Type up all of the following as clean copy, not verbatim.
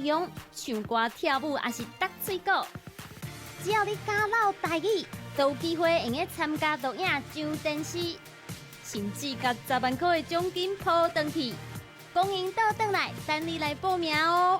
容，唱歌跳舞也是搭水果。只要你敢唠台语，都有机会用个参加录影上电视，甚至甲10万块的奖金抱回去。公营倒转来，等你来报名哦。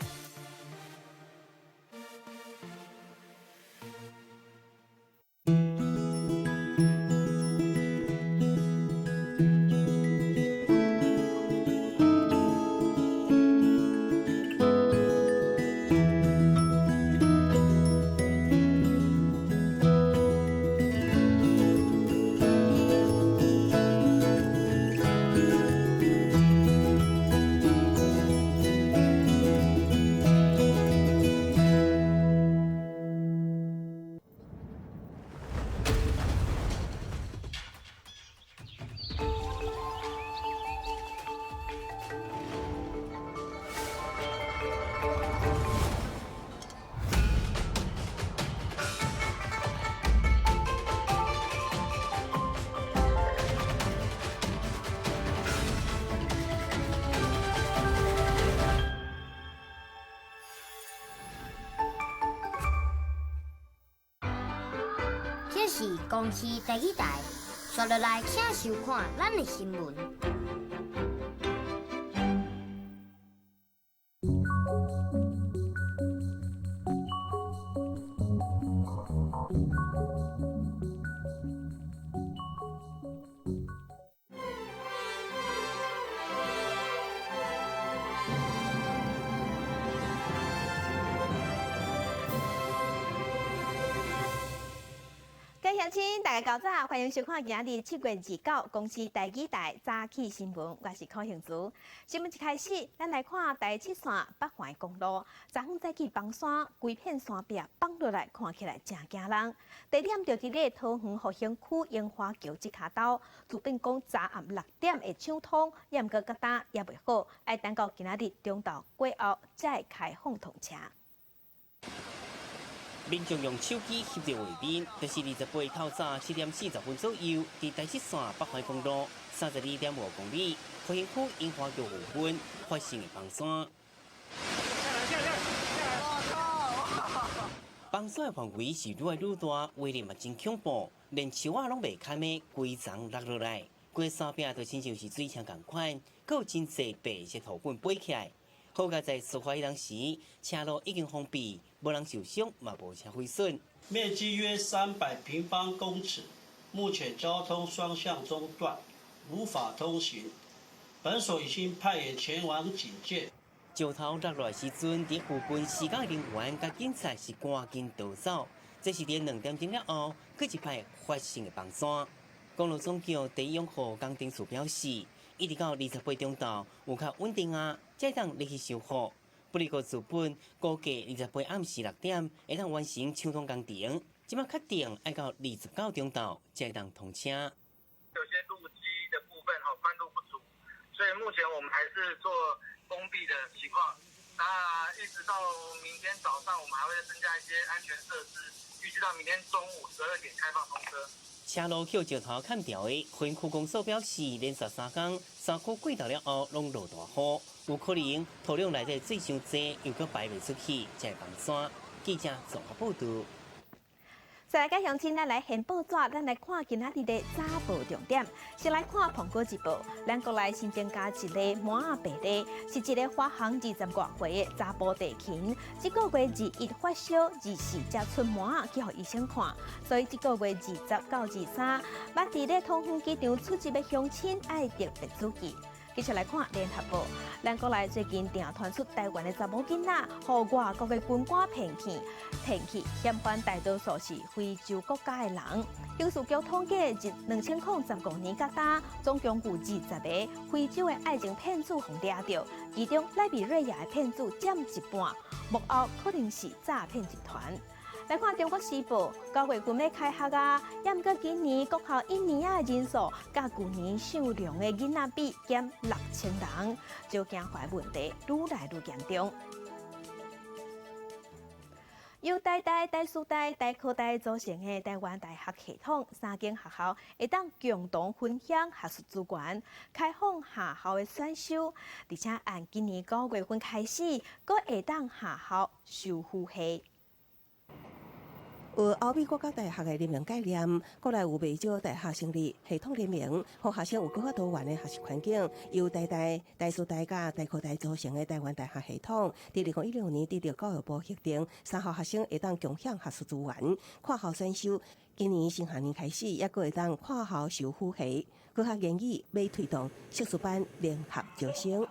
这是公司第一台，刷落来请收看咱的新闻。各位乡亲，大家早，欢迎收看今日7月29公司第几台早起新闻，我是柯幸珠。新闻一开始，咱来看第7线北环公路，昨昏早起崩山，规片山壁崩落来，看起来真惊人。地点就伫咧桃园复兴区樱花桥这卡兜，主变讲早暗6点会抢通，也毋过甲单也袂好，要等到今日中昼过后才会开放通车。民众用手机翕照画面，就是28透早7点40分左右，伫第7线北环公路32.5公里，复兴区樱花桥附近发生的崩山。崩山的范围是愈来愈大，威力嘛真恐怖，连树仔拢袂堪的，规丛落落来，规山壁就亲像是水枪共款，阁有真侪白色土粉飞起来。好在在事发当时，车路已经封闭，无人受伤，嘛无车毁损。面积约300平方公尺，目前交通双向中断，无法通行。本所已经派员前往警戒。石头落落来时阵，伫附近施工人员甲警察是赶紧逃走。这是伫2点钟了后，佫一摆发生的崩山。公路总局第1用户江丁处表示，一直到28中昼有较稳定啊，才当立去修复。不离个资本估计28暗时6点会当完成抢通工程，即马确定要到29中昼才会当通车。有些路基的部分宽度不足，所以目前我们还是做封闭的情况。那一直到明天早上，我们还会增加一些安全设施，预计到明天中午12点开放通车。车路靠石头砍掉的，复兴区公所表示，连续3天山区过道了后，拢落大雨，有可能土壤内底水伤济，又搁排袂出去，才会崩山。记者综合报道。再来甲乡亲，咱来现报纸，咱来看今仔日的早报重点。先来看《苹果日报》，咱国内新增加一个满仔白类，是一个发行20多岁的查甫地勤。这个月21发烧，24才出满仔去互医生看，所以这个月20到23，捌伫咧桃园机场出入的乡亲爱特别注意。继续来看《联合报》，咱国内最近定传出台湾的查某囡仔，互外国的军官骗去，嫌犯大多数是非洲国家的人。刑事局统计，自2015年到今，总共有20个非洲的爱情骗子被抓到，其中赖比瑞亚的骗子占一半，幕后可能是诈骗集团。来看《中国时报》，9月准备开学啊，也毋过今年国校1年的人数，甲去年上量的囡仔比减6000人，就惊怀问题愈来愈严重。由台大、台师大、台科大组成的台湾大学系统3间学校会当共同分享学术资源，开放下校的选修，而且按今年9月份开始，佫会当下校修复系。有欧美国家大学的联名概念，国内有不少大学成立系统联名，让学生有更加多元的学习环境。由台大、台师大甲台科大组成的台湾大学系统，伫2016年得到教育部核定，3校学生会当共享学术资源，跨校选修。今年新学年开始，也佫会当跨校修复系。各校建议要推动硕士班联合招生。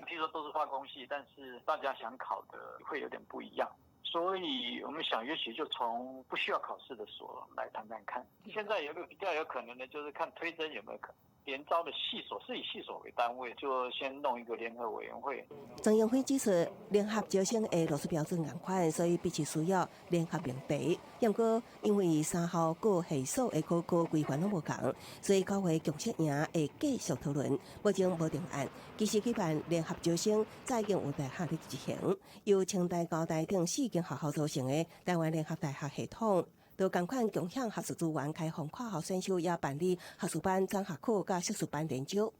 譬如说都是化工系，但是大家想考的会有点不一样。所以我们想，也许就从不需要考试的所来谈谈看。现在有个比较有可能的，就是看推甄有没有可能。联招的系所是以系所为单位，就先弄一个联合委员会。曾永辉指出，联合招生的落实标准严款，所以必须需要联合评比。不过，因为3校各系所的考古规范拢无同，所以9月共测营会继续讨论，目前无定案。其实举办联合招生，早已经有大学在执行，由清大、高大等4间学校组成的台湾联合大学系统。都同款共享学术资源，开放跨校选修，也办理学士班、专学课甲硕士班联招。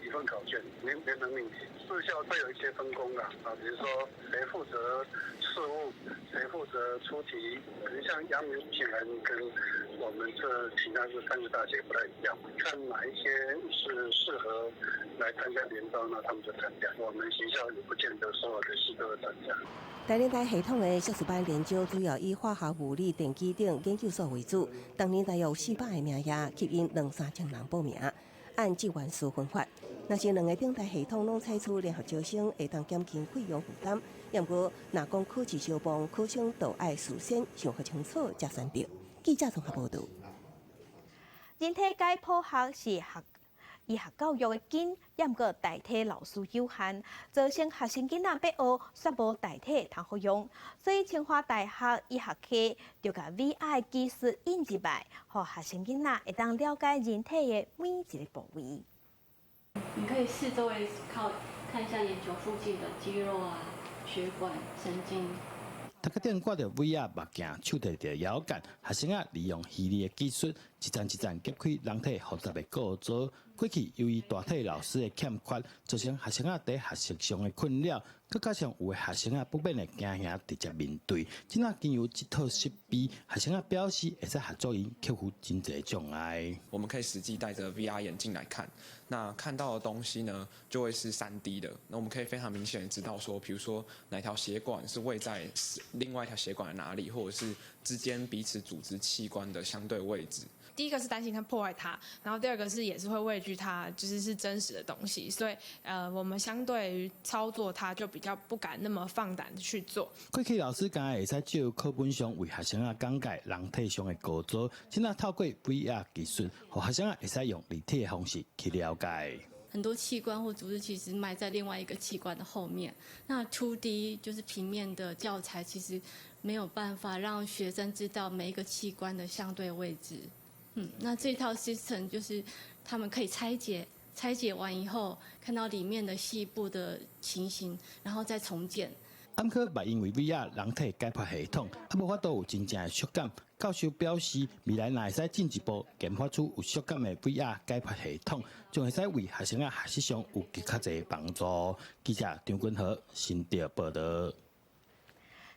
一份考卷联盟命题，4校会有一些分工啦，比如说谁负责事务，谁负责出题。可能像阳明显然跟我们这其他这3个大学不太一样，看哪一些是适合来参加联招，那他们就参加。我们学校也不见得所有的系都会参加。台联大系统的硕士班联招主要以化学、物理、电机等研究所为主，当年大约有400个名额，吸引2-3千人报名。按志愿数分发，若是2个平台系统拢采取联合招生，会当减轻费用负担。不过，若讲考试相帮，考生都爱事先想好清楚才选择。记者综合报道。人体解剖学是医学教育的根，也毋过代替老师有限，造成学生囡仔要学，却无代替通好用。所以清华大学医学系就甲 VR 技术引入来，让学生囡仔会当了解人体的每一个部位。你可以四周围看一下眼球附近的肌肉啊、血管、神经。大家点挂着 VR 目镜，手提着遥感，学生啊利用虚拟的技术，一站一站揭开人体复杂的构造。过去由于大体老师的欠缺，造成学生啊在学习上的困扰，佮加上有的学生啊不免的惊吓直接面对。今仔经由这套设备，学生啊表示会使协助因克服真侪障碍。我们可以实际戴着 VR 眼镜来看，那看到的东西呢就会是3D 的。那我们可以非常明显的知道说，比如说哪条血管是位在另外一条血管的哪里，或者是之间彼此组织器官的相对位置。第一个是担心它破坏它，然后第二个是也是会畏惧它，是真实的东西，所以我们相对于操作它就比较不敢那么放胆的去做。过去老师敢会使就课本上为学生啊讲解人体上的构造，现在透过 VR 技术，让学生啊会使用立体的方式去了解。很多器官或组织其实埋在另外一个器官的后面，那 2D 就是平面的教材，其实没有办法让学生知道每一个器官的相对位置。那这套 system 就是他们可以拆解完以后，看到里面的细部的情形，然后再重建。暗可嘛因为 VR 人体解剖系统，无法度有真正的触感。教授表示，未来若会使进一步研发出有触感的 VR 解剖系统，将会使为学生啊学习上有较侪帮助。记者张君和新潮报道。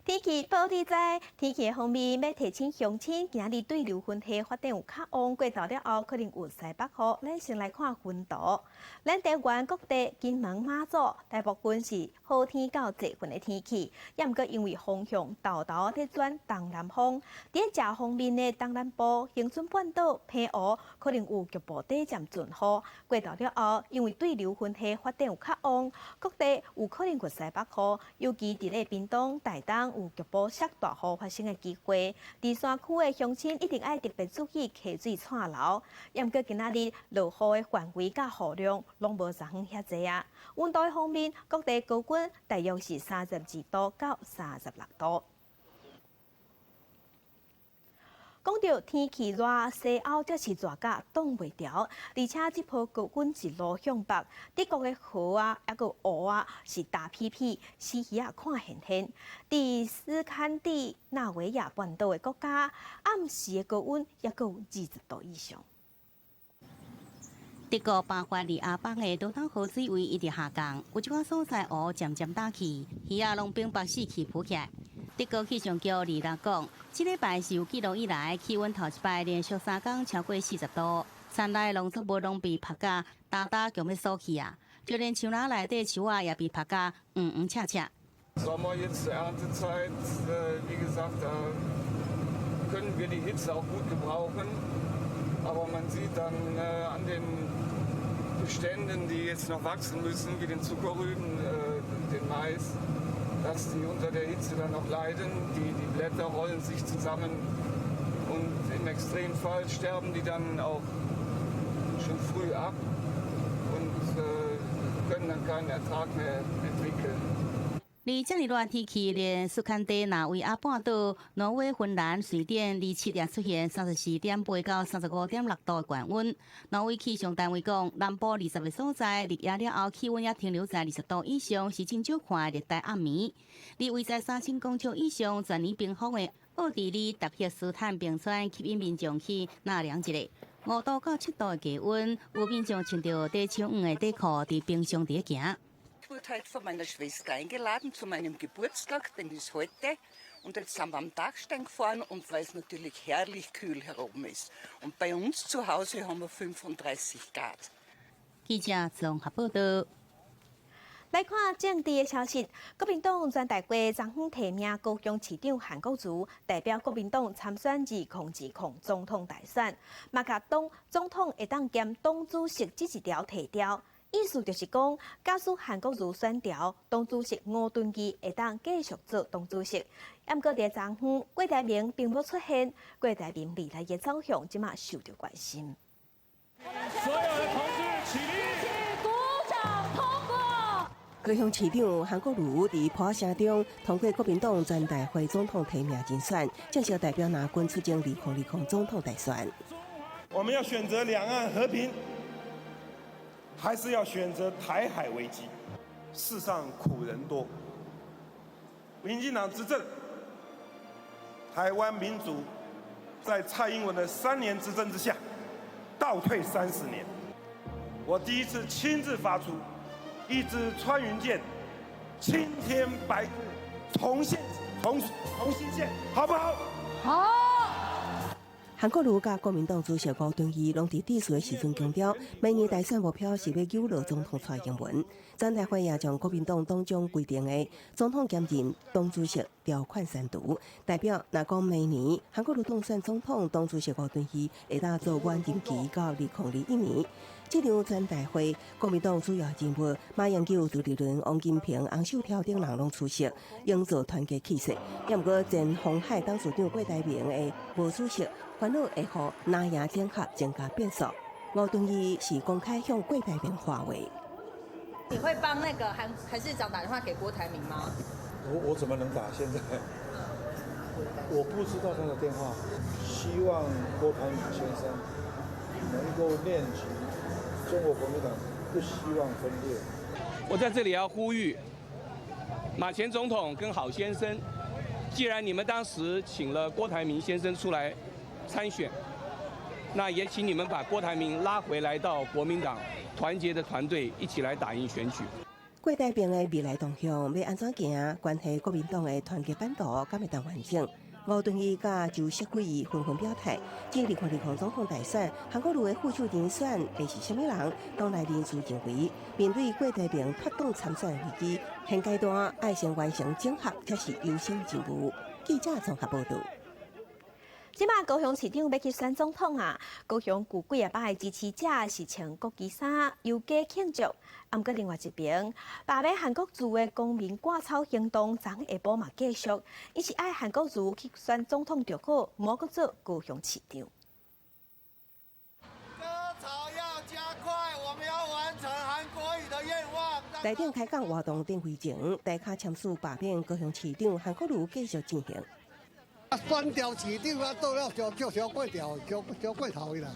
天气报你知，天气方面要提醒乡亲，今日对流云系发展有较旺，过昼了后可能有西北风。咱先来看温度，咱台湾各地、金门、马祖大部分是好天到济云的天气，也毋过因为风向豆在转东南风。伫遮方面的东南部、恒春半岛、澎湖可能有局部短暂阵雨。过昼了后，因为对流云系发展有较旺，各地有可能有西北风，尤其伫咧屏东、台东。有局部下大雨发生的机会，伫山区的乡亲一定要特别注意溪水串流。也毋过今仔日落雨的范围甲雨量拢无昨昏遐济啊。温度方面，各地高温大约是32度到36度。讲到天气热，西欧则是热甲冻袂调，而且这波高温一路向北，德国的河啊，还有湖啊，是大批批，死鱼啊看现现。伫斯堪的纳维亚半岛的国家，暗时的高温也有20度以上。德国巴伐利亚邦的多汤河水位一直下降，有一寡所在湖渐渐大起，鱼仔拢冰白死气浮起来。德国气象局二日讲，这礼拜是有记录以来气温头一摆连续3天超过40度，山内农作物拢被晒甲大强要缩起啊，就连树林内底树啊也被晒甲黄赤赤。Sommer jetzt zur Erntezeit, wie gesagt, da können wir die Hitze auch gut gebrauchen. Aber man sieht dann an den Beständen, die jetzt noch wachsen müssen, wie den Zuckerrüben, den Mais, dass die unter der Hitze dann noch leiden. Die Blätter rollen sich zusammen und im Extremfall sterben die dann auch schon früh ab und können dann keinen Ertrag mehr entwickeln. 而这么热天气，连斯堪的纳维亚半岛、挪威、芬兰、瑞典27日出现34.8到35.6度的高温。挪威气象单位讲，南部20个所在日夜了后气温也停留在20度以上，是真少看的热带暗暝。而位在3000公尺以上、全年冰封的奥地利达克斯坦冰川，吸引民众去纳凉一下。5度到7度的低温，有民众穿着底穿黄的底裤伫冰上伫行。Ich wurde heute von meiner Schwester eingeladen zu meinem Geburtstag, den ist heute. Und jetzt sind wir am Dachstein gefahren und weil es natürlich herrlich kühl hier oben ist. Und bei uns zu Hause haben wir 35 Grad. 记者综合报道。来看政治的消息，国民党全大会昨昏提名高雄市长韩国瑜代表国民党参选2020总统大选，嘛甲党总统会当兼党主席这一条提调。意思就是讲，假使韩国瑜选调，党主席吴敦义会当继续做党主席。不过，伫昨昏郭台铭并无出现，郭台铭未来的走向即马受到关心。所有的同志起立，鼓掌通过。高雄市长韩国瑜伫普声中通过国民党全大会总统提名人选，正式代表蓝军出征2020总统大选。我们要选择两岸和平。还是要选择台海危机。世上苦人多，民进党执政，台湾民主在蔡英文的3年执政之下，倒退30年。我第一次亲自发出一支穿云箭，青天白日重新线，好不好？好。韩国瑜甲国民党主席吴敦义拢伫致辞的时阵强调，明年大选目标是要有落总统蔡英文。全大会也将国民党党中规定的总统兼任党主席条款删除，代表若讲明年韩国瑜当选总统，党主席吴敦义会当做原任期到2021年。这场全大会，国民党主要人物马英九、朱立伦、王金平、洪秀跳等人拢出席，营造团结气势。也不过前鸿海董事长郭台铭的无出席，烦恼会互拿赢整合增加变数。吴敦义是公开向郭台铭话话。你会帮那个韩市长打电话给郭台铭吗？我怎么能打？现在我不知道他的电话。希望郭台铭先生能够念及中国国民党不希望分裂。我在这里要呼吁马前总统跟郝先生，既然你们当时请了郭台铭先生出来参选，那也请你们把郭台铭拉回来到国民党团结的团队一起来打赢选举。郭台铭的未来动向要安怎行？关系国民党的团结版图敢会当完整？吴敦义甲周锡伟纷纷表态，今2020总统大选，韩国瑜的副手人选会是什么人？党内人士认为，面对郭台铭脱党参选危机，现阶段爱先完成整合才是优先任务。记者综合报道。即马高雄市长要去选总统啊！高雄有几百个支持者是穿国旗衫游街庆祝。不过另外一边，罢免韩国瑜的公民赶草行动，昨下晡嘛继续，伊是爱韩国瑜去选总统就好，莫阁做高雄市长。割草要加快，我们要完成韩国瑜的愿望。台电开讲活动展开前，大卡签署罢免高雄市长韩国瑜继续进行。酸条市场啊，做了小贵条，小贵头的啦。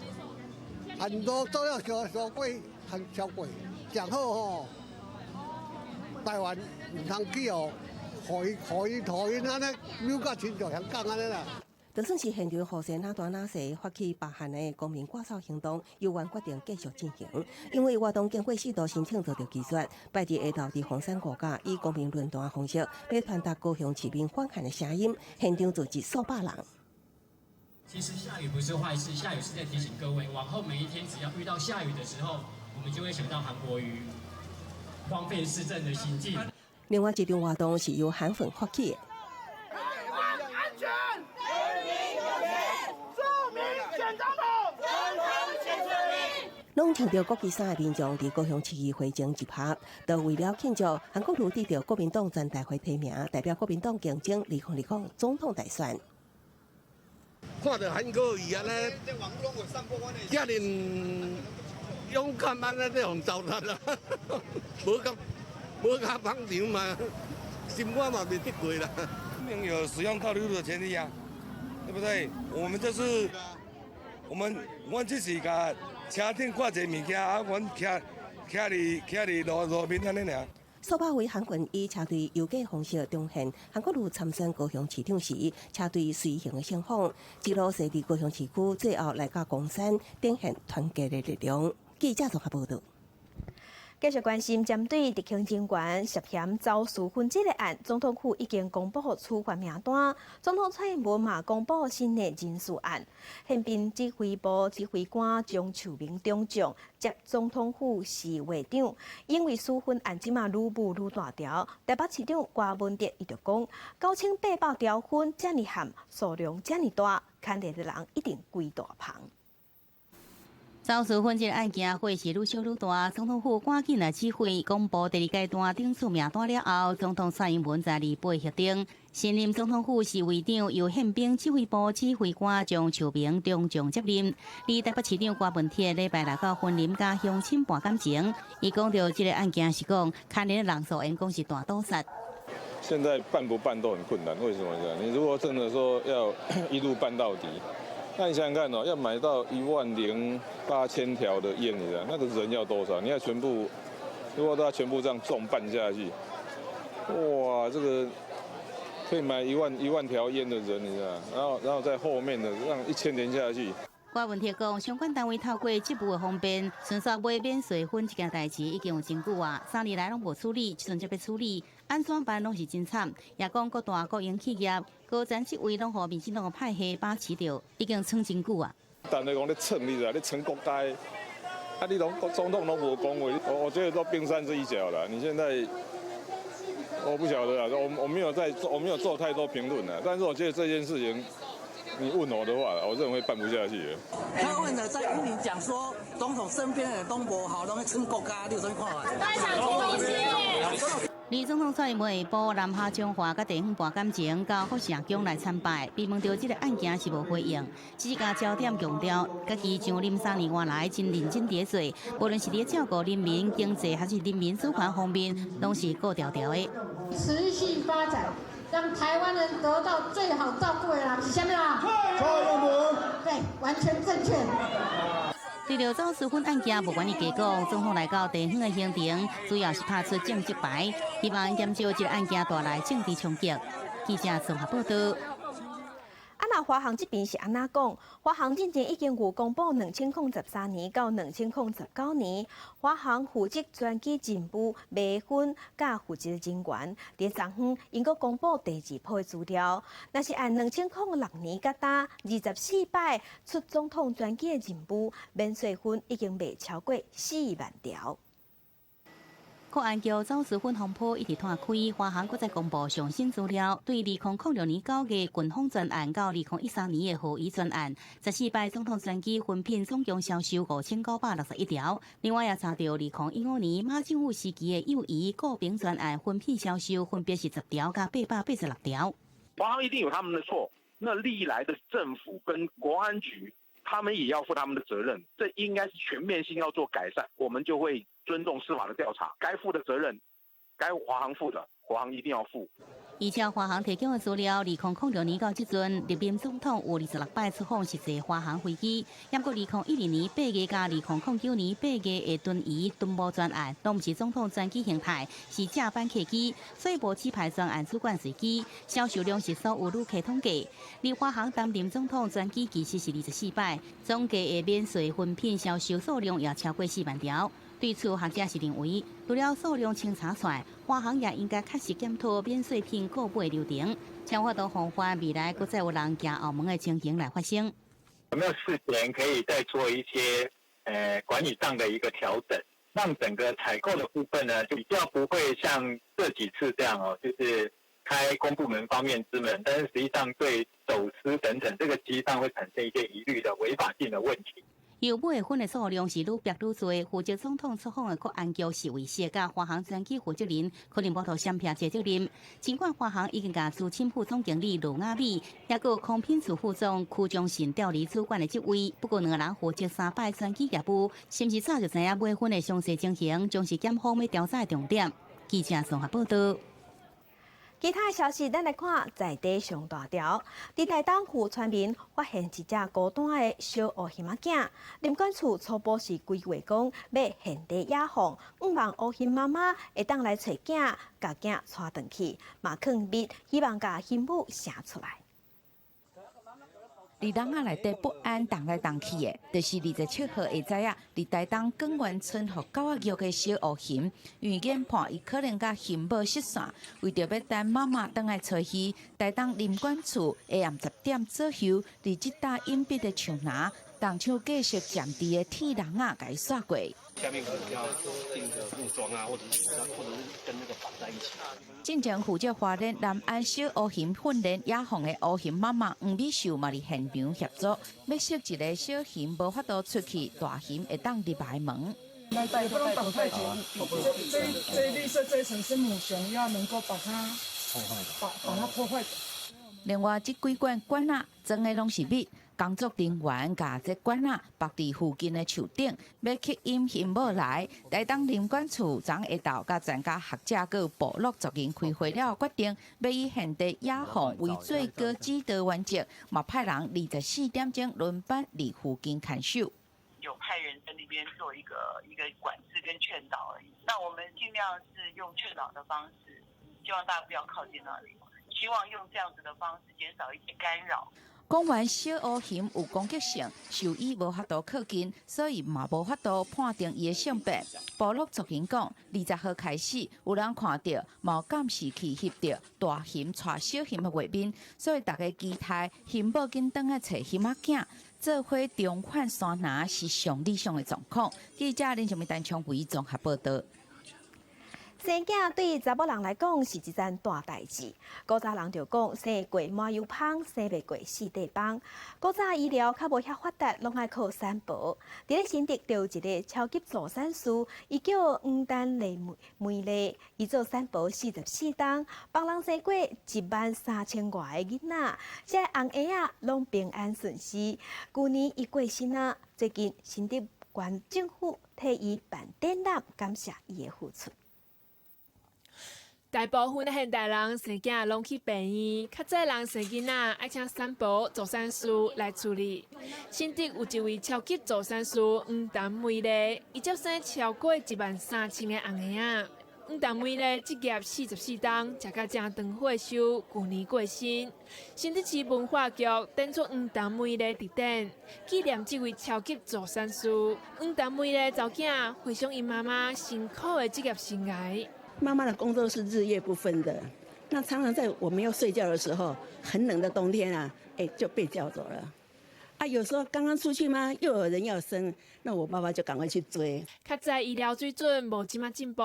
很多做了小贵，很小贵。上好吼，台湾唔通去哦，互因安尼扭到亲像香港安尼啦。就算是现场雨势哪大哪细，发起罢hạn的公民挂扫行动，由原决定继续进行。因为活动经过4度申请做到期限，拜日下昼伫红山国家以公民论坛方式来传达高雄市民反hạn的声音，现场组织数百人。其实下雨不是坏事，下雨是在提醒各位，往后每一天只要遇到下雨的时候，我们就会想到韩国瑜荒废市政的行径。另外一场活动是由韩粉发起的。拢穿着国旗衫的民众伫高雄市议会前集合，都为了庆祝韩国瑜得到国民党全大会提名，代表国民党竞争2020总统大选。看到韩国瑜安尼，遮尔勇敢安尼，互糟蹋啦，无甲捧场嘛，心肝嘛袂得过啦。没有使用套路的前提啊，对不对？我们就是阮只是甲车顶挂一个物件，啊，阮徛伫路面安尼尔。数百位韩群以车队游街方式重现韩国瑜参选高雄市长时，车队随行的盛况，一路驶伫高雄市区，最后来到公山，展现团结的力量。记者综合报道。继续关心针对特勤警员涉嫌遭私分这个案，总统府已经公布处罚名单。总统蔡英文嘛公布新的人事案，宪兵指挥部指挥官张树明中将接总统府侍卫长。因为私分案即嘛愈舞愈大条，台北市长郭文哲伊就讲，9800条分遮尔含，数量遮尔大，牵连的人一定规大旁。遭私分这个案件火势愈烧愈大，总统府赶紧来指挥公布第2阶段定数名单了后，总统蔡英文在28日定，新任总统府侍卫长由宪兵指挥部指挥官张树明中将接任。而台北市长郭文铁礼拜来到婚林甲乡亲办感情，伊讲到这个案件是讲牵连的人数，因讲是大屠杀。现在办不办都很困难，为什么呢？你如果真的说要一路办到底。那你想想看哦，要买到18000条的烟，你知道那个人要多少？你要全部，如果都要全部这样重办下去，哇，这个可以买1万条烟的人，你知道？然后在后面的让1000年下去。郭文铁讲，相关单位透过职务的方便，顺续买免税分这件代志已经有真久啊，3年来拢无处理，即阵才要处理，安怎办拢是真惨。也讲各大国营企业、高层职位拢互民进党派系把持着，已经撑真久啊。但是讲咧蹭，你知道？咧蹭国家，啊，你拢总统拢无讲话，我觉得都冰山这一角了。你现在，我不晓得啊，我没有做太多评论了，但是我觉得这件事情。你问我的话，我认为办不下去。柯文哲在云林讲说，总统身边的人都不好，拢在蹭国家，你有什么看法？李总统蔡英文下晡南下彰化甲地方办感情，到福祥宫来参拜，被问到这个案件是无回应，只是将焦点强调，家己上任3年外来真认真伫做，无论是伫照顾人民经济还是人民纾困方面，拢是高调调的。持续发展。让台湾人得到最好照顾的人是什么啦？蔡英文，对，完全正确。对着遭私分案件无管的结果，总统来到地方的行程，主要是拍出政绩牌，希望减少这个案件带来政治冲击。记者综合报道。那华航这边是安那讲？华航之前已经有公布2013年到2019年，华航负责专机进步卖分甲负责人员。伫昨昏，因阁公布第2波的资料，那是按2006年甲打24摆出总统专机的进步，免税分已经卖超过4万条。国安局走私分风波一直拖开，华航搁再公布上新资料，对2006年9月军方专案到2013年的合宜专案，14摆总统专机分品总共销售5961条。另外也查到2015年马政府时期的友谊国宾专案分品销售分别是10条甲886条。华航一定有他们的错，那历来的政府跟国安局，他们也要负他们的责任，这应该是全面性要做改善，我们就会尊重司法的调查，该负的责任该华航付的，华航一定要付。依照华航提供的资料，2006年到即阵，历任总统有26摆出访实际华航飞机，不过2012年8月加2009年8月的敦仪敦睦专案，拢不是总统专机形态，是正版客机，所以无指派专案主管随机，销售量是所有旅客统计。而华航担任总统专机其实是24摆，总计的免税分品销售数量也超过4万条。对此，学者是认为，除了数量清查出来，华航也应该确实检讨免税品购买流程，才法度防范未来再有人行澳门的情形来发生。有没有事前可以再做一些管理上的一个调整，让整个采购的部分呢，就比较不会像这几次这样哦，就是开公部门方面之门，但是实际上对走私等等这个机上会产生一些疑虑的违法性的问题。由买分的数量是愈逼愈多，负责总统出访的国安局是为卸甲华航专机负责人，可能无头闪撇这责任。尽管华航已经甲资深副总经理卢雅美，也有空品处副总区中信调离主管的职位，不过两个人负责3摆专机业务，是毋是早就知影买分的详细情形，将是检方要调查的重点。记者综合报道。其他消息，咱来看在地上大条。伫台东富川面发现一只孤单的小乌熊仔囝，林管处初步是规划讲要现地野放，望乌熊妈妈会当来找囝，甲囝带回去，嘛放密，希望甲熊母生出来。伫笼仔内底不安动来动去的，就是27号会知影，伫台东广源村和狗仔育的小乌熊，因为研判伊可能甲熊母失散，为着要等妈妈倒来找伊，台东林管处下暗10点左右，伫即搭隐蔽的树林，动手继续占地的铁笼仔，甲伊刷过。下面可能要钉个木桩啊，或者是跟那个绑在一起。进前负责花莲南安小乌熊训练野放的乌熊妈妈黄美秀嘛，伫现场协助，要识一个小熊无法度出去，大熊会当入来门。那也不能绑太紧，这绿色这一层是母熊，要能够把它破坏。另外，这几罐管仔装的拢是蜜。工作人员甲这管仔绑伫附近的树顶，要吸引熊母来。台东林管处昨下昼甲专家学者佮部落族人开会了，决定要以现地野放为最高指导原则，嘛派人24点钟轮班伫附近看守。有派人在那边做一个管制跟劝导而已。那我们尽量是用劝导的方式，希望大家不要靠近那里，希望用这样子的方式减少一些干扰。讲完小乌熊有攻击性，兽医无法度靠近，所以嘛无法度判定伊的性别。部落族人讲，20号开始有人看到毛监视器翕到大熊带小熊的画面，所以大家期待熊母紧倒来找熊仔囝，做伙重返山林是上理想的状况。记者林小明、陈昌伟综合报道。生囝对查某人来讲是一件大代志。古早人就讲，生过麻油芳，生袂过四地帮。古早医疗较无遐发达，拢爱靠产婆。伫咧新竹就有一个超级助产士，伊叫黄丹丽梅丽，伊做产婆44档，帮人生过13000外个囡仔，这红婴仔拢平安顺遂。去年伊过身啊，最近新竹县政府替伊办展览，感谢伊的付出。大部分的现代人生囝拢去病院，较早人生囡仔爱请产婆、助产师来处理。新竹有一位超级助产师黄丹梅丽，伊接生超过13000个红婴仔。黄丹梅丽职业44档，食到正长退休，去年过身。新竹市文化局展出黄丹梅丽特展，纪念这位超级助产师。黄丹梅丽查囝回想因妈妈辛苦的职业生涯。妈妈的工作是日夜不分的，那常常在我们要睡觉的时候，很冷的冬天啊，就被叫走了。啊，有时候刚刚出去嘛，又有人要生，那我爸爸就赶快去追。较早医疗水准无即马进步，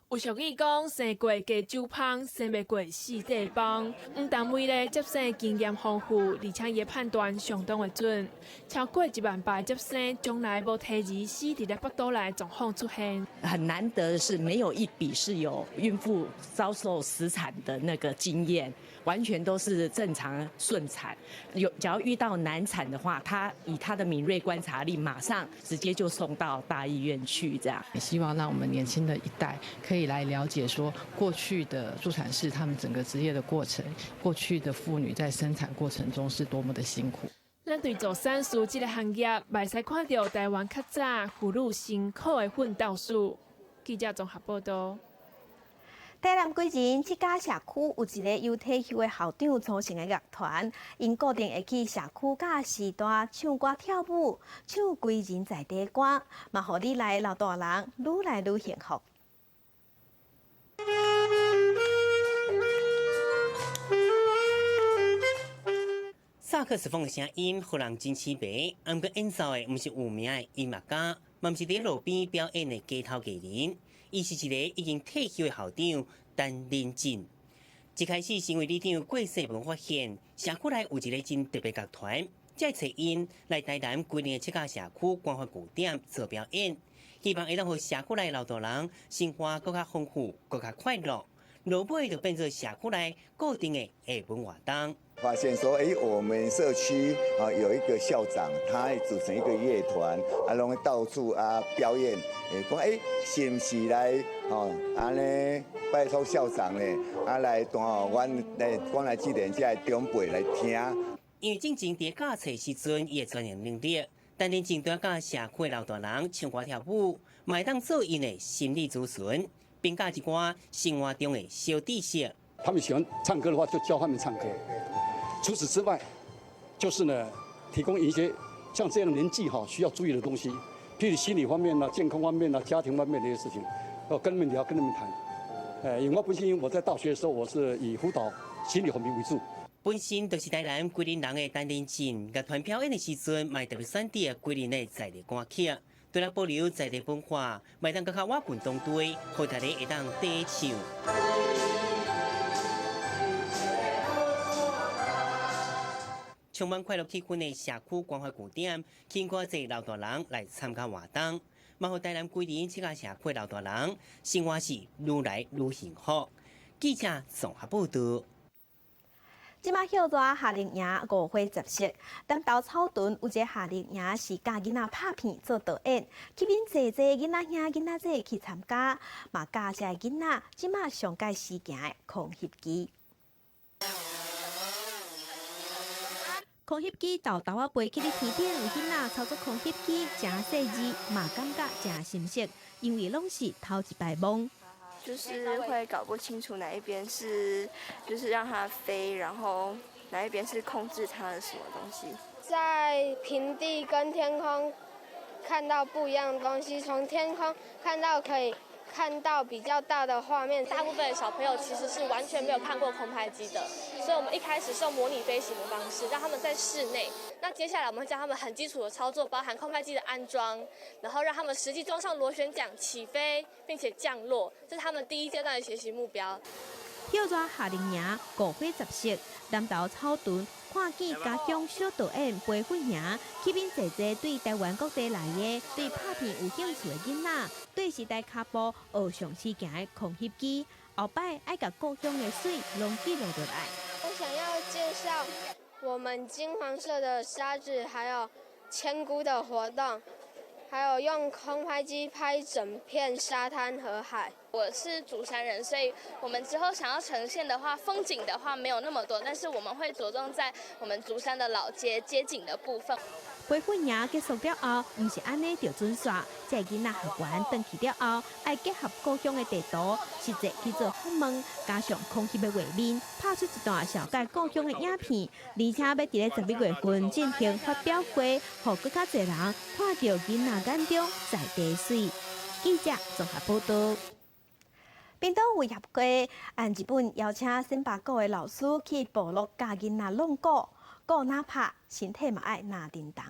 有俗语讲生过加酒芳，生袂过四地帮。黄丹梅咧接生经验丰富，而且伊判断相当的准，超过10000摆接生，从来无胎儿死伫咧腹肚内状况出现。很难得的是，没有一笔是有孕妇遭受死产的那个经验。完全都是正常顺产，只要遇到难产的话，他以他的敏锐观察力，马上直接就送到大医院去。这样，希望让我们年轻的一代可以以来了解说过去的助产士他们整个职业的过程，过去的妇女在生产过程中是多么的辛苦。咱对助产士这个行业，袂使看到台湾较早妇女辛苦的奋斗史。记者综合报道。台南贵人这家社区有一个由退休的校长组成的乐团，因固定会去社区甲时代唱歌跳舞，唱贵人在地歌，嘛互你来老大人愈来愈幸福。萨克斯风的声音，互人真刺鼻。不过演奏的毋是有名的音乐家，嘛毋是伫路边表演的街头艺人。伊是一个已经退休的校长陈仁进。一开始是因为里长过世文发现社区内有一个真特别乐团，才找因来台南规年的七家社区关怀据点做表演，希望会当互社区内老大人生活更加丰富、更加快乐。落尾就变成社区内固定的下文活动。发现说，我们社区有一个校长，他组成一个乐团，然后到处表演，讲是不是来安尼拜托校长呢？来当阮来讲来这点这长辈来听。因为正前伫教册时阵，伊的专业能力，但认真对教社区老大人唱歌跳舞，嘛当做因的心理咨询，并教一寡生活中的小知识。他们喜欢唱歌的话，就教他们唱歌。除此之外，就是呢，提供一些像这样年纪需要注意的东西，譬如心理方面健康方面家庭方面的一些事情，要跟他们聊，跟他们谈。因为我本身我在大学的时候，我是以辅导心理方面为主。本身就是台南桂林人的陈仁进，乐团表演的时阵，嘛特别选择桂林的在地歌曲，对咱保留在地文化，嘛当更较瓦群当队，互大家会当跟唱。充满快乐气氛的社区关怀据点，经过侪老大人来参加活动，嘛互台南桂林七家社区老大人生活是愈来愈幸福。记者综合报道。即马休热夏令营5月10日，南投草屯有一个夏令营是教囡仔拍片做导演，吸引侪囡仔兄囡仔姐去参加，嘛教这囡仔即马上届时行的空翕机。空翕机豆豆飞去咧天顶，有囡仔操作空翕机真细致，嘛感觉真新鲜，因为拢是头一摆摸。就是会搞不清楚哪一边是就是让它飞，然后哪一边是控制它的什么东西。在平地跟天空看到不一样的东西，从天空可以看到比较大的画面。大部分的小朋友其实是完全没有看过空拍机的，所以我们一开始是用模拟飞行的方式，让他们在室内。那接下来我们会教他们很基础的操作，包含空拍机的安装，然后让他们实际装上螺旋桨起飞，并且降落，这是他们第一阶段的学习目标。休热夏令营5月10日，南投草屯看见家乡小导演培训营，吸引侪对台湾各地来的对拍片有兴趣的囡仔，对时代脚步学上试行的空翕机，后摆爱甲故乡的水拢记录落来。我想要介绍我们金黄色的沙子，还有千菇的活动，还有用空拍机拍整片沙滩和海。我是竹山人，所以我们之后想要呈现的话，风景的话没有那么多，但是我们会着重在我们竹山的老街街景的部分。培训营结束了后，唔是安尼就准煞，这囡仔学完回去了后，爱结合故乡的地图，实际去做访问，加上空翕的画面，拍出一段小介故乡的影片，而且要伫咧11月份进行发表会，互更加侪人看到囡仔眼中在地水。记者综合报道。屏东为合会按日本邀请新八股的老师去部落教囡仔弄鼓，鼓哪拍，身体嘛爱拿叮当。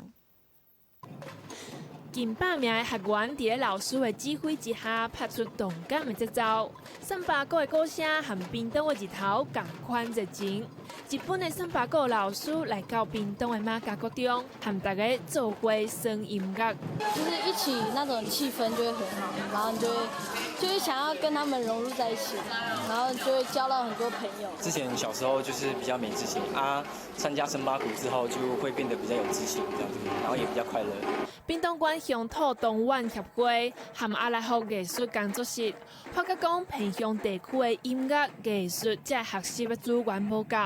近百名的学员伫咧老师的指挥之下，拍出动感的节奏。三八鼓的鼓声和屏东的日头同款热情。日本的三八鼓老师来到屏东的马家国中，和大家做伙耍音乐，就是一起那种气氛就会很好，然后你就会就是想要跟他们融入在一起，然后就会交到很多朋友。之前小时候就是比较没自信啊，参加森巴鼓之后就会变得比较有自信这样子，然后也比较快乐。屏东县乡土动员协会和阿来福艺术工作室发觉讲，偏乡地区的音乐艺术这学习的资源无够，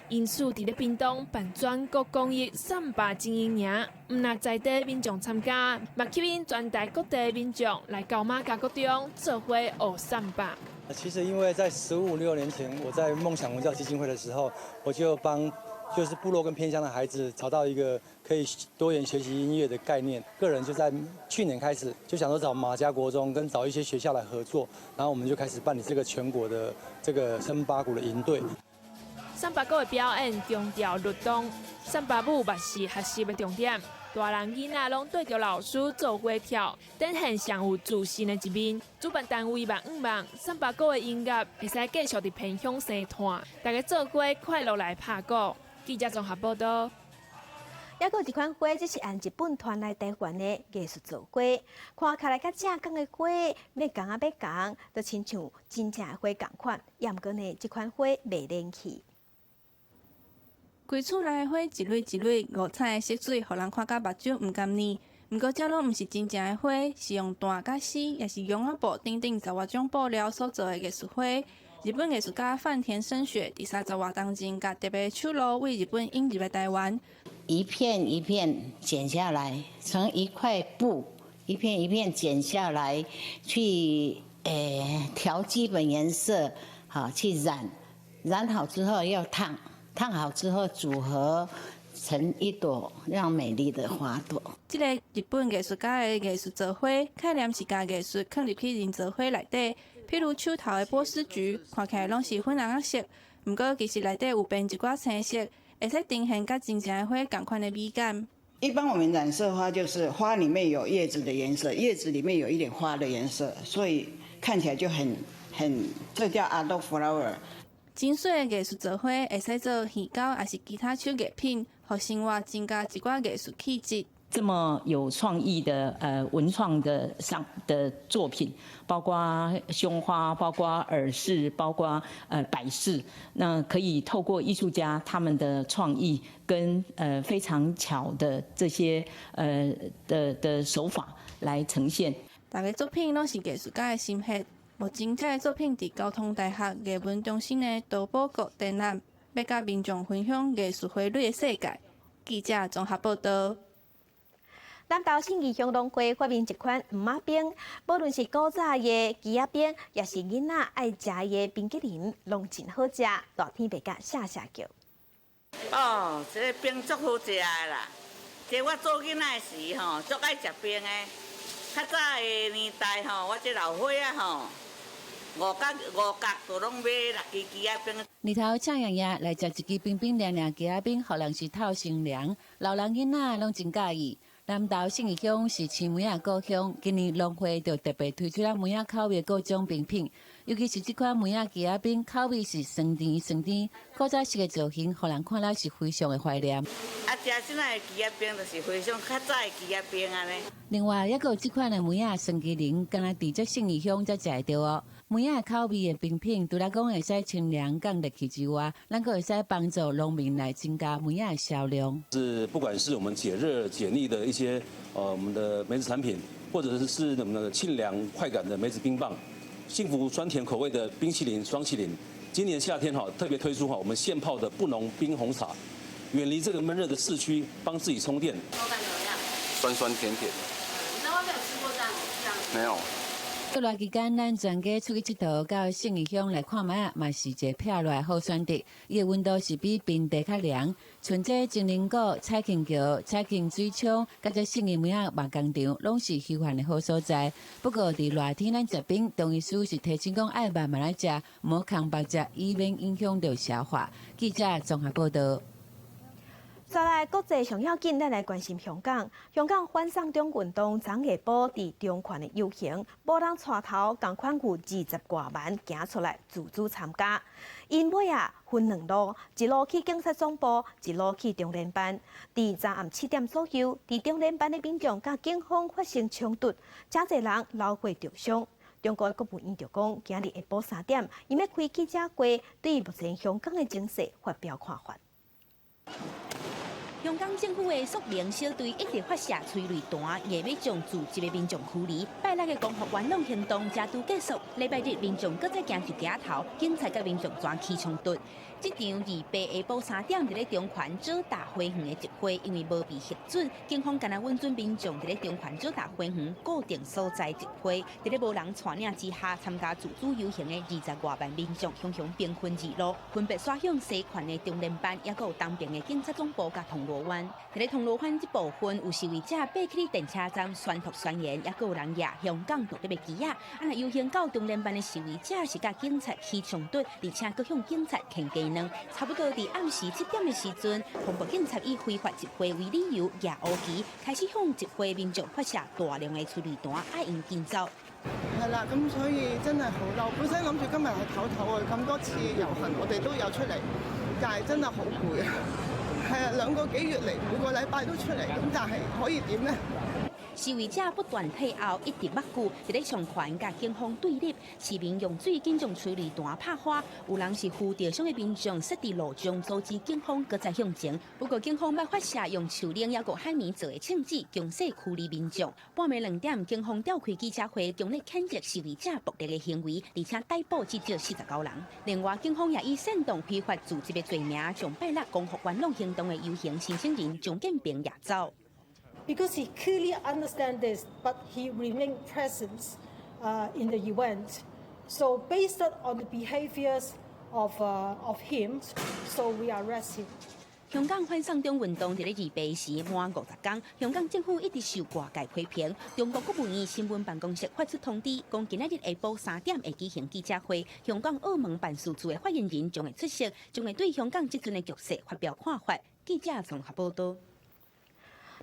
因此伫咧屏东办全国公益三巴精英营，毋但在地民众参加，嘛吸引全台各地民众来高马甲国中做伙学三巴。其实因为在15、16年前，我在梦想文教基金会的时候，我就帮就是部落跟偏乡的孩子找到一个可以多元学习音乐的概念。个人就在去年开始就想说找马家国中跟找一些学校来合作，然后我们就开始办理这个全国的这个森巴鼓的营队。三巴鼓的表演强调律动，三巴舞嘛是学习的重点。大人囡仔拢对着老师做伙跳，展现上有自信的一面。主办单位嘛希望三巴鼓的音乐会使继续伫偏乡生团，大家做伙快乐来拍鼓。记者综合报道。还有一款花，这是按日本传来台湾的艺术做花，看起来甲正港的花，要讲啊要讲，就亲像真正的花同款。也毋过呢，这款花袂冷气。规厝内的花一蕊一蕊五彩的色水，互人看甲目睭毋甘腻。毋过这拢毋是真正的花，是用缎甲丝，也是绒仔布等等10外种布料所做的艺术花。日本艺术家饭田伸雪伫30外当前，甲特别手路为日本引入来台湾。一片一片剪下来，从一块布一片一片剪下来，去调基本颜色，好去染，染好之后要烫，烫好之后组合成一朵那样美丽的花朵。这个日本艺术家的艺术做花概念是将艺术放入去人造花内底，譬如手头的波斯菊，看起来拢是粉红色，不过其实内底有变一寡青色。会使呈现甲真正的花同款的美感。一般我们染色花就是花里面有叶子的颜色，叶子里面有一点花的颜色，所以看起来就很，这叫 art flower。真水的艺术做花会使做鱼糕，也是其他手艺品，互生活增加一寡艺术气质。这么有创意的文创的作品，包括胸花，包括耳饰，包括摆饰，那可以透过艺术家他们的创意跟非常巧的这些的手法来呈现。大个作品拢是艺术家的心血。目前这个作品伫交通大学艺文中心的导播局展览，要甲民众分享艺术花蕊的世界。记者综合报道。南投信义乡农会发明一款毋仔冰，无论是古早的鸡仔冰，也是囡仔爱食的冰淇淋，拢真好食，热天袂甲下叫。哦，这个冰足好食的啦！这我做囡仔时吼，足爱食冰的。较早的年代吼，我这老伙仔吼，5角都拢买6支鸡仔冰。日头呛洋洋，来食一支冰冰凉凉鸡仔冰，互人是透心凉，老人囡仔拢真介意。南投信义乡是青梅仔故乡，今年农会就特别推出了梅仔口味各种冰品，尤其是这款梅仔鸡仔冰，口味是酸甜酸甜，古早式的造型，互人看了是非常的怀念。啊，食现在的鸡仔冰就是非常较早的鸡仔冰安尼。另外，还有这款的梅仔酸淇淋，敢若伫这信义乡才食得到哦。梅仔口味的冰品，除了讲会使清凉降热气之外，咱阁会使帮助农民来增加梅仔的销量。是不管是我们解热解腻的一些我们的梅子产品，或者是我们的清凉快感的梅子冰棒，幸福酸甜口味的冰淇淋双淇淋。今年夏天特别推出我们现泡的布农冰红茶，远离这个闷热的市区，帮自己充电。口感怎么样？酸酸甜甜。你在外面有吃过这样？没有。过来期间，咱全家出去佚佗，到信义乡来看卖，嘛是一个漂亮好选择。伊的温度是比平地较凉。春节情人谷、彩琴桥、彩琴水厂，甲这信义梅仔木工厂，拢是休闲的好所在。不过伫热天咱食冰，同意思是提醒讲爱慢慢来食，莫空白食，以免影响到消化。记者综合报道。再来，国际上要紧，咱来关心香港。香港反送中运动昨下晡伫中环的游行，无人带头，共款有20多万行出来自主参加。因尾分2路，一路去警察总部，一路去中联办。伫昨暗7点左右，伫中联办的民众甲警方发生冲突，真侪人流血重伤。中国国务院就讲，今日下晡3点，伊要开记者会，对目前香港的情势发表看法。香港政府的肃明小队一直发射催泪弹，夜要将聚集的民众驱离。拜六的光复元朗行动才拄结束，礼拜日民众搁再行入街头，警察甲民众抓起冲突。这场2八下晡3点伫咧中环左大花园的集会，因为无被核准，警方敢若允准民众伫咧中环左大花园固定所在集会，伫咧无人带领之下，参加自主游行的20多万民众，向兵分二路，分别刷向西环的中联办，也有东边的警察总部甲铜锣湾。伫咧铜锣湾这部分，有示威者爬起电车站宣读宣言，也有人举香港独立的旗啊！若游行到中联办的示威者是甲警察起冲突，而且搁向警察献鸡卵。差不多伫暗时7点的时阵，防暴警察以非法集会为理由，举乌旗，开始向集会民眾發射大量嘅催淚彈，嗌人見走。係啦，咁所以真係好嬲。本身諗住今日係唞唞啊，咁多次遊行我哋都有出嚟，但係真係好攰啊。係啊，2個幾月嚟，每個禮拜都出嚟，咁但係可以點呢？示威者不斷退後，一直目睭伫咧上環甲警方對立，市民用水緊將催淚彈拍花，有人是扶着上嘅民眾塞佇路中阻止警方擱再向前。不過警方要發射用手鏈還有海綿做嘅槍支，強勢驅離民眾。半暝2點，警方召開記者會，強烈譴責示威者暴力嘅行為，而且逮捕至少49人。另外，警方也以煽動非法組織嘅罪名，將拜六光復元朗行動嘅遊行申請人張建平押走。Because he clearly understands this, but he remained present in the event. So based on the behaviors of him, so we arrest him. 香港反送中運動伫咧2八時滿50天，香港政府一直受外界批評。中國國務院新聞辦公室發出通知，講今日下晡3點會舉行記者會，香港澳門辦事處嘅發言人將會出席，將會對香港即陣嘅局勢發表看法。記者綜合報道。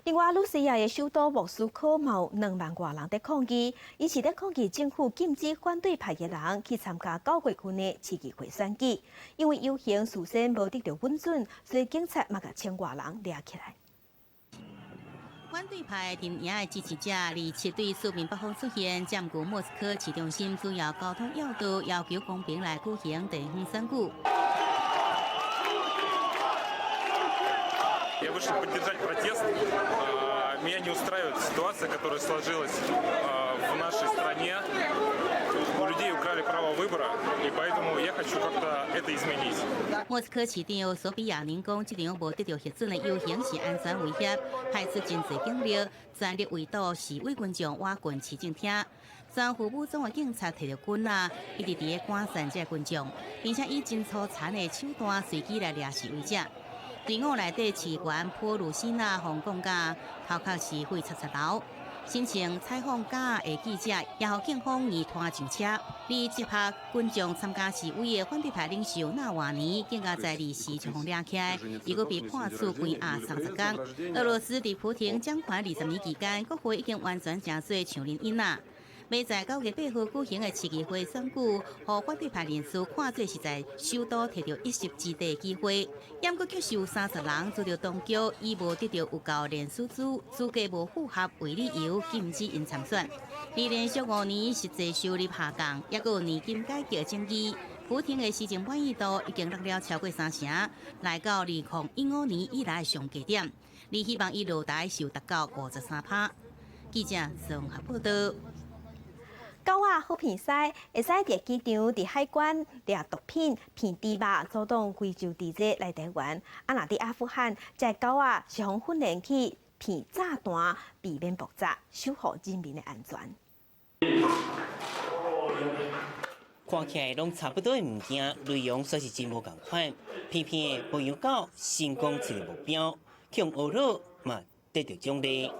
另外，魯西亞嘅首都莫斯科有2萬多人在抗議，伊是咧抗議政府禁止反對派嘅人去參加9月份嘅市議會選舉，因為遊行事先無得到允准，所以警察嘛甲1000多人抓起來。反對派鎮壓嘅支持者27對四面八方出現，佔據莫斯科市中心主要交通要道，要求公平來舉行地方選舉。Я вышел поддержать протест. Меня не устраивает ситуация, которая сложилась в нашей стране. У людей украли право выбора, и поэтому я хочу как-то это изменить. 莫斯科市長索比亞寧講，這場無得到核准嘅遊行是安全威脅，派出真濟警力，全力圍堵示威群眾挖進市政廳。全副武裝嘅警察摕着棍啊，一直伫咧趕散這群眾，並且以真粗殘嘅手段隨機來掠示威者。隊伍內底市員普魯西娜洪講甲頭殼是灰擦擦流，身穿採訪假嘅記者也予警方移拖上車。為接合群眾參加示威嘅反對派領袖納瓦尼，更加在2時將掠起來，結果被判處關押30天。俄羅斯佇普廷掌權20年期間，國會已經完全成做像恁囡仔。未在9月8號舉行嘅市議會選舉，互反對派人士看做是在首都摕到一席之地機會，也閣接受30人遭到當局以無得到有夠連署資格無符合為理由禁止因參選。而連續5年實際收入下降，也閣有年金改革爭議，普廷嘅施政滿意度已經落了超過3成，來到2015年以來上低點。你希望伊落台受達到53%。記者綜合報道。狗仔好騙駛，會使佇機場、佇海關掠毒品、騙豬肉，阻擋非洲豬隻來台灣。若佇阿富汗，這狗仔是互訓練去騙炸彈，避免爆炸，守護人民的安全。看起來攏差不多的物件，內容卻是真無共款。偏偏牧羊狗成功找到目標，向俄羅嘛得到獎勵。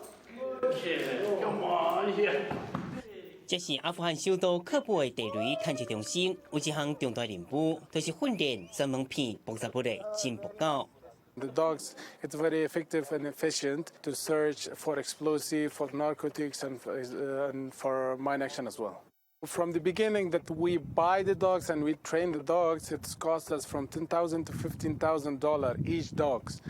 這是阿富汗首都喀布的地雷探測中心，有一項重大任務，就是訓練專門騙爆炸物的真爆狗。The dogs, it's very effective and efficient to search for explosive, for narcotics, and for mine action as well. From the beginning that we buy the dogs and we train the dogs, it's cost us from $10,000 to $15,000 each dogs.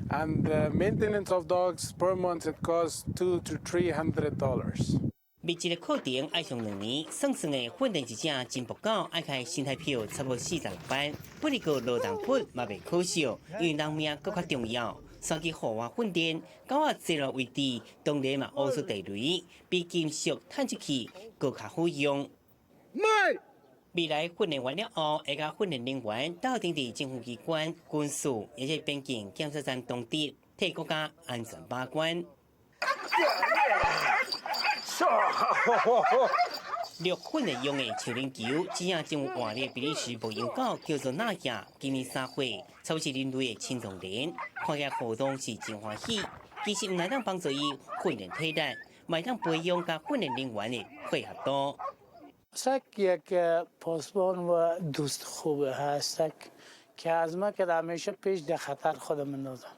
And the maintenance of dogs per month, it costs $200 to $300. 每一个课程要上2年，算算的训练一只真不狗，爱开心态票差不多46班，不过罗当匹嘛袂可笑，因为人命更较重要。三去户外训练，狗仔坐落位置，当然嘛挖出地雷，比金属探出去更较好用。未来训练完了后，会甲训练人员到定伫政府机关、军事，而且边境检测站当地，替国家安全把关。陆训练用的球篮球，只正将换列比利时牧羊狗叫做纳亚，今年3岁，差不多是人类的青壮年，看起来活动是真欢喜。其实唔乃当帮助伊训练体力，咪当培养甲训练人员的配合度。سگ یک پاسبان و دوست خوبه هست که از ما که همیشه پیش در خطر خودم میندازم.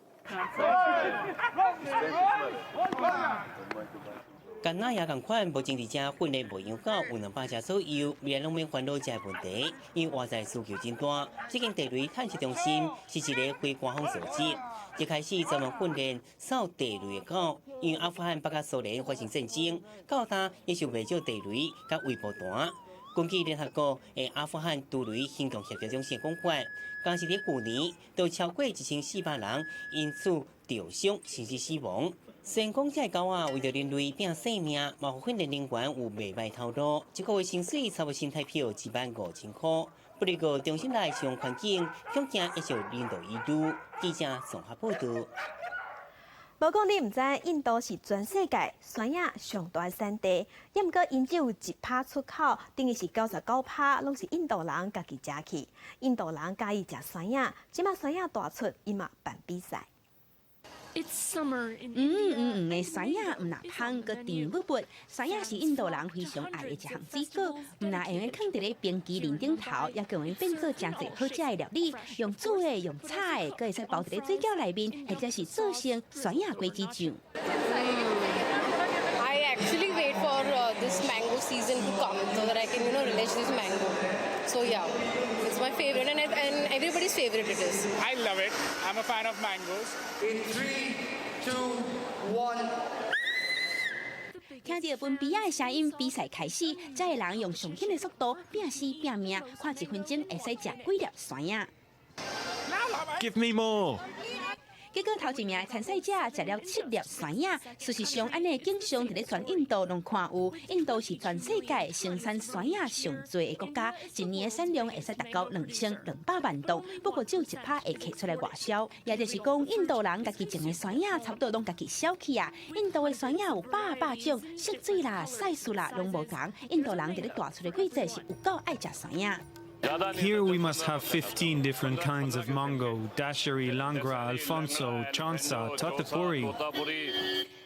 跟那也同款，目前伫遮训练牧羊狗有200只左右，未来拢免烦恼这问题，因为外在需求真大。这间地雷探测中心是一个非官方组织，一开始专门训练扫地雷的狗，因为阿富汗北甲苏联发生战争，到呾也受未少地雷甲微波弹。根据联合国的阿富汗杜雷行动协调中心讲法，光是伫去年，都超过1400人因此受伤甚至死亡。虽然讲这狗仔为着人类拼性命，嘛互训练人员有袂歹头路，一个月薪水差不多新台币15000块。不过中心内使用环境，恐惊也受领导医度。记者综合报道。无讲你唔知，印度是全世界山野上大产地，也毋过因只有1%出口，等于是99%拢是印度人家己食去。印度人介意食山野，即马山野大出，伊嘛办比赛。的山野唔那香个甜不不，山野是印度人非常爱的一项水果，唔那用来放伫咧冰淇淋顶头，也可能变做真侪好食的料理，用煮的、用炒的，佮会使包伫咧水饺内面，或者是做成山野果子酱。I actually wait for this mango season to come so that I can, relish this mango. So yeah, it's my favorite and everybody's favorite it is. I love it. I'm a fan of mangoes. In 3, 2, 1. 听到分比亚的声音，比赛开始，这个人用上紧的速度拼死拼命，看1分钟会使食几粒山野。Give me more. 结果头一名参赛者食了7粒山野，事实上，安尼景象伫咧全印度拢看有。印度是全世界生产山野上多的国家，一年的产量会使达到2200万吨。不过只有1%会摕出来外销，也就是讲，印度人家己种的山野差不多拢家己销去啊。印度的山野有百种，色水啦、size啦拢无同。印度人伫咧大出的季节是有够爱食山野。Here we must have 15 different kinds of mango: Dasheri, Langra, Alfonso, Chansa, Totapuri.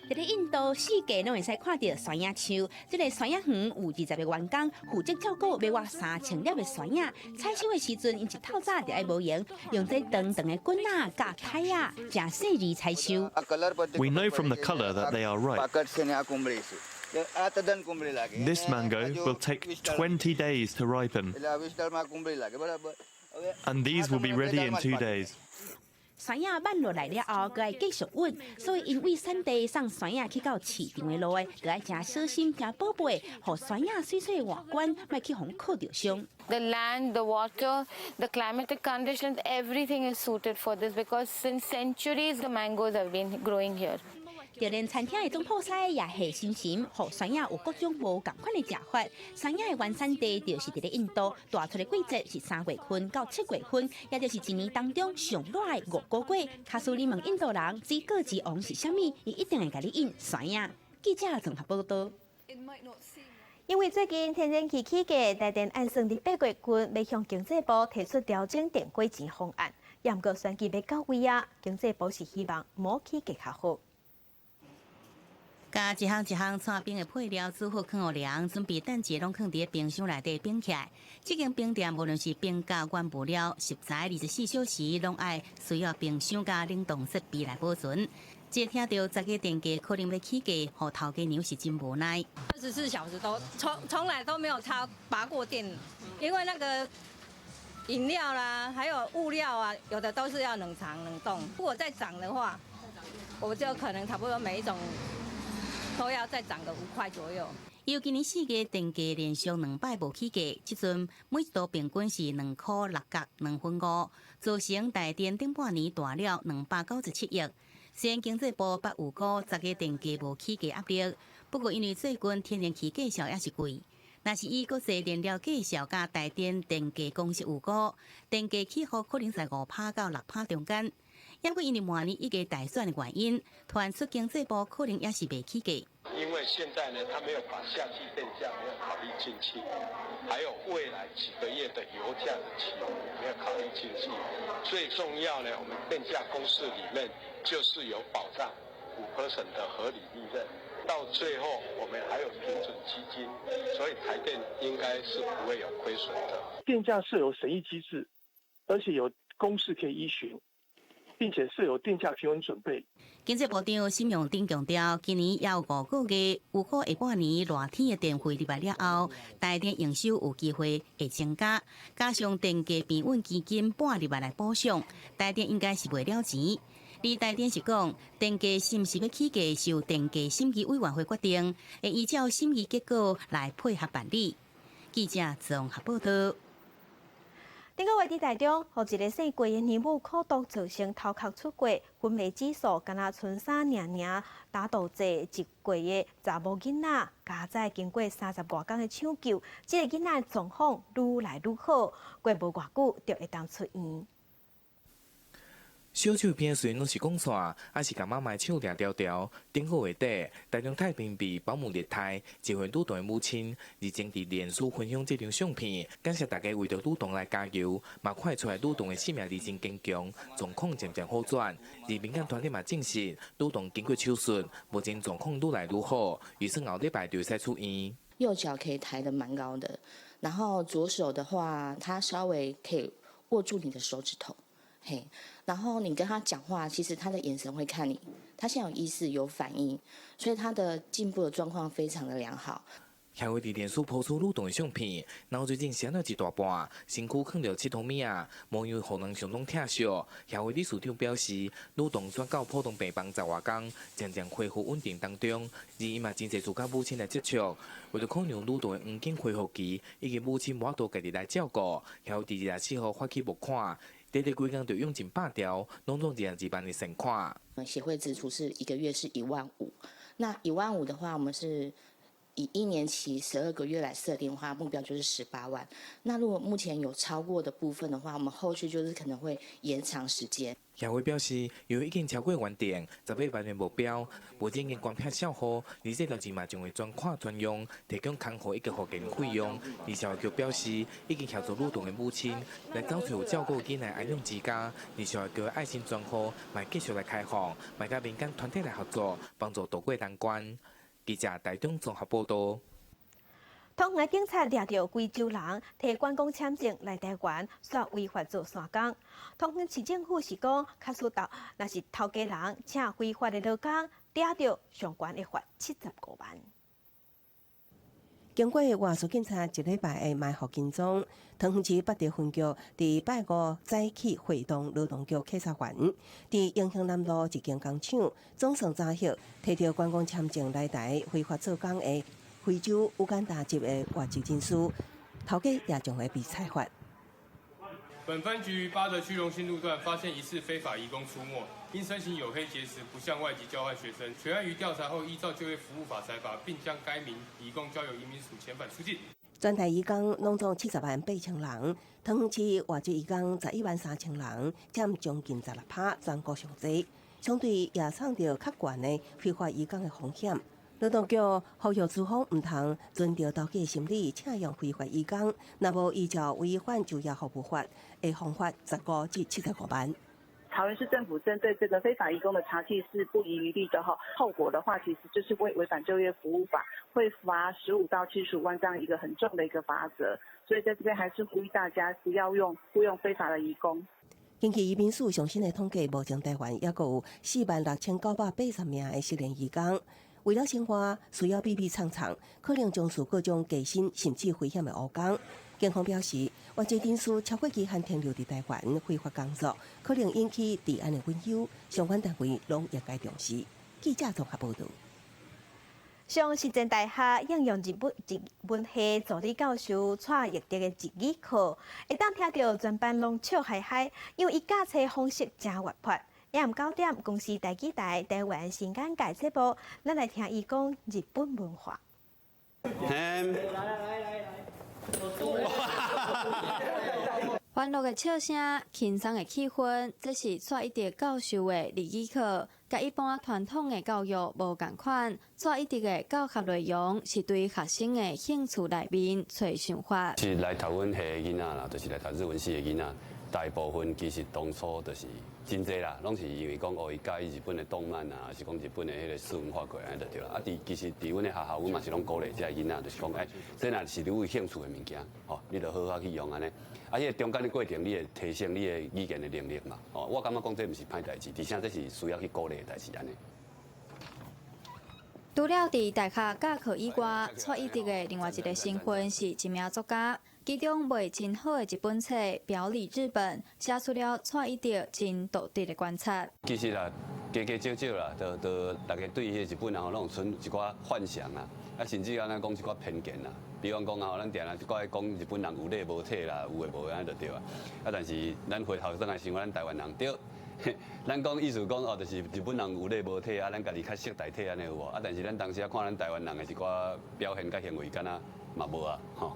伫咧印度四界拢会使看到山野树，这个山野园有20个员工负责照顾要挖3000粒的山野。采收的时阵，因一透早就爱无闲，用这长长的棍仔、甲梯仔，真细致采收。We know from the colour that they are ripe. This mango will take 20 days to ripen, and these will be ready in 2 days. 山野慢落来了后，佮爱继续运，所以因为产地送山野去到市场的路诶，佮爱真小心、真宝贝，互山野水水的外观，莫去互靠着伤。The land, the water, the climatic conditions, everything is suited for this because since centuries the mangoes have been growing here. 就连餐厅的总铺师也系心心，互山野有各种无同款的食法。山野的原产地就是伫咧印度，大出的季节是3月份到7月份，也就是一年当中上热的5个月。假使你问印度人水果之王是啥物，伊一定会甲你应山野。记者综合报道。因为最近天然气起价，台电按算伫8月份要向经济部提出调整电价钱方案，也毋过选举要到位啊，经济部是希望无起价较好。加一项串冰的配料煮好放互凉，准备等节拢放伫冰箱内底冰起来。这间冰店无论是冰甲原物料，食材24小时拢爱需要冰箱加冷冻设备来保存。只听到这个电价可能要起价，互头家娘是真无奈。24小时都从来都没有拔过电，因为那个饮料啦，还有物料啊，有的都是要冷藏冷冻。如果再涨的话，我就可能差不多每一种都要再涨个5块左右。由今年4月定价连续2摆无起价，即阵每一度平均是2块6角2分5，造成台电顶半年大了297亿。虽然经济部8有估10月定价无起价压力，不过因为最近天然气价销也是贵，若是以国际燃料价销甲台电定价公式有估，定价起伏可能在5%到6%中间。也过因为明年1月大选的原因，传出经济部可能也是未起价。因为现在呢，他没有把夏季电价没有考虑进去，还有未来几个月的油价的起伏没有考虑进去。最重要呢，我们电价公式里面就是有保障5% 的合理利润，到最后我们还有平准基金，所以台电应该是不会有亏损的。电价设有审议机制，而且有公式可以依循，并且设有电价平稳准备。经济部长沈荣津强调，今年也有5个月，有可下半年热天的电费入来了后，台电营收有机会会增加，加上电价平稳基金半入来补偿，台电应该是袂了钱。而台电是讲，电价是毋是要起价，受电价审议委员会决定，会依照审议结果来配合办理。记者综合报道。顶个月伫台中，互一个姓郭的年母苦毒造成头壳出血，昏迷指数敢若剩3，打倒这一个月查某囡仔，加在经过30多天的抢救，这个囡仔状况愈来愈好，过无偌久就会当出院。小手边虽然拢是讲煞，还是甲妈妈手抓条条。顶个月底，台中太平被保姆虐待，一位女童的母亲日前伫脸书分享这张相片，感谢大家为着女童来加油，嘛看出来女童的生命力真坚强，状况渐渐好转。而民间团体嘛证实，女童经过手术，目前状况愈来愈好，预算后礼拜就会使出院。右脚可以抬得蛮高的，然后左手的话，他稍微可以握住你的手指头。嘿，然后你跟他讲话，其实他的眼神会看你，他现在有意识有反应，所以他的进步的状况非常的良好。协会伫脸书抛出女童的相片，然后最近闪了一大半，身躯囥着7头物啊，网友互人相当疼惜。协会理事长表示，女童转到普通病房10多天，渐渐恢复稳定当中，而伊嘛真侪自家母亲来接触，为了可能女童的黄金恢复期，以及母亲无法度家己来照顾，协会伫2月4号发起募款。短短几天就用尽100条，拢总2万的善款。协会支出是1个月是15000，那15000的话，我们是以1年期12个月来设定的话，目标就是18万。那如果目前有超过的部分的话，我们后续就是可能会延长时间。协会表示，由于已经超过原定18万元目标，目前已经关闭销货，而这条钱嘛将会专款专用，提供康复以及复健费用。而社会局表示，已经协助女童的母亲来找出有照顾囡仔爱用之家，而社会局的爱心专户嘛继续来开放，嘛甲民间团体来合作，帮助渡过难关。记者台中综合报道。通化警察抓到贵州人摕观光签证来台湾，煞违法做山工。通化市政府是讲，卡数到若是头家人请非法的劳工，抓到上悬会罚75万。经过外属警察1礼拜的埋伏跟踪，桃园市北地分局伫拜5早起会动劳动局警察员，伫永兴南路一间工厂，总算查获摕到观光签证来台非法做工的非洲乌干达籍的外籍人士，头家也将会被裁罚。本分局8德区荣兴路段发现疑似非法移工出没，因身形黝黑结实，不像外籍交换学生，全案于调查后依照就业服务法裁罚，并将该名移工交由移民署遣返出境。全台移工拢总70万8千人，桃园市外籍移工11万3千人，占将近16%，全国上侪，相对也创着较悬的非法移工的风险。劳动局呼吁资方唔通遵照投机心理请用非法移工，若无依照违反就业服务法，会罚款15至75万。桃园市政府针对这个非法移工的查缉是不遗余力的哈，后果的话其实就是违反就业服务法，会罚15到75万这样一个很重的一个罚则。所以在这边还是呼吁大家不要雇用非法的移工。近期移民署上新的统计，目前台湾也有46980名的失联移工。为了生活，需要避避藏藏，可能从事各种低薪甚至危险的务工。警方表示，外籍人士超过期限停留伫台湾非法工作，可能引起治安的隐忧，相关单位拢应该重视。记者综合报道。上实践大学应用日文系助理教授蔡奕德的日语课，会当听到全班拢笑嗨嗨，因为伊教册方式真活泼。下午9点，公司台记台台湾新闻界节目，咱来听伊讲日本文化。欢乐的笑声，轻松的气氛，这是蔡一德教授的日语课。甲一般传统的教育无共款，蔡一德的教学内容是对学生的兴趣内面找想法。是来读阮系的囡仔啦，就是来读日文系的囡仔，大部分其实当初就是真济啦，拢是因为讲伊介意日本的动漫啊，还是讲日本的迄个史文化过来就对啦。啊，其实伫阮的学校，阮嘛是拢鼓励这囡仔，就是讲，这若是你有兴趣的物件，吼，你就好好去用安尼。啊，迄个中间的过程，你会提升你的语言的能力嘛。哦，我感觉讲这毋是歹代志，而且这是需要去鼓励的代志安尼。除了伫大学教课以外，蔡一德的另外一个身份是一名作家，其中卖真好的一本册《表里日本》，写出了蔡一德真独特的观察。其实啦，加少少啦，都大家对迄日本啊，拢存一寡幻想啦，啊，甚至咱讲一寡偏见啦。比方讲啊，咱定来一寡讲日本人有理无体啦，有诶无安尼就对啊。啊，但是咱回头转来想，咱台湾人对，咱讲意思讲哦，就是日本人有理无体啊，咱家己较识代替安尼有无？啊，但是咱当时啊看咱台湾人诶一寡表现甲行为，敢若嘛无啊，吼。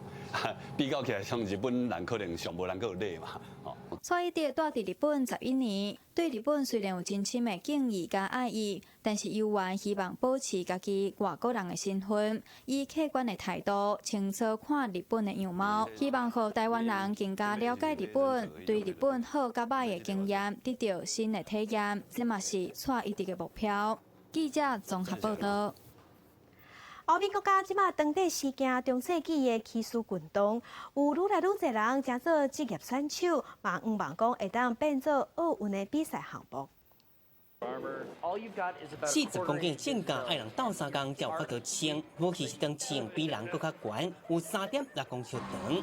比较起来，像日本人可能上无人够有理嘛，吼。蔡一德住伫日本11年，对日本虽然有真深的敬意甲爱意，但是依然希望保持家己外国人的身份，以客观的态度清楚看日本的样貌，希望让台湾人更加了解日本，对日本好甲歹的经验得到新的体验，这嘛是蔡一德的目标。记者综合报道。欧美国家即马当地事件中世纪的骑士运动，有愈来愈侪人争做职业选手，嘛希望讲会当变做奥运的比赛项目。40公斤正价爱人斗3工才有法度称，武器是当称比人搁较悬，有3.6公尺长。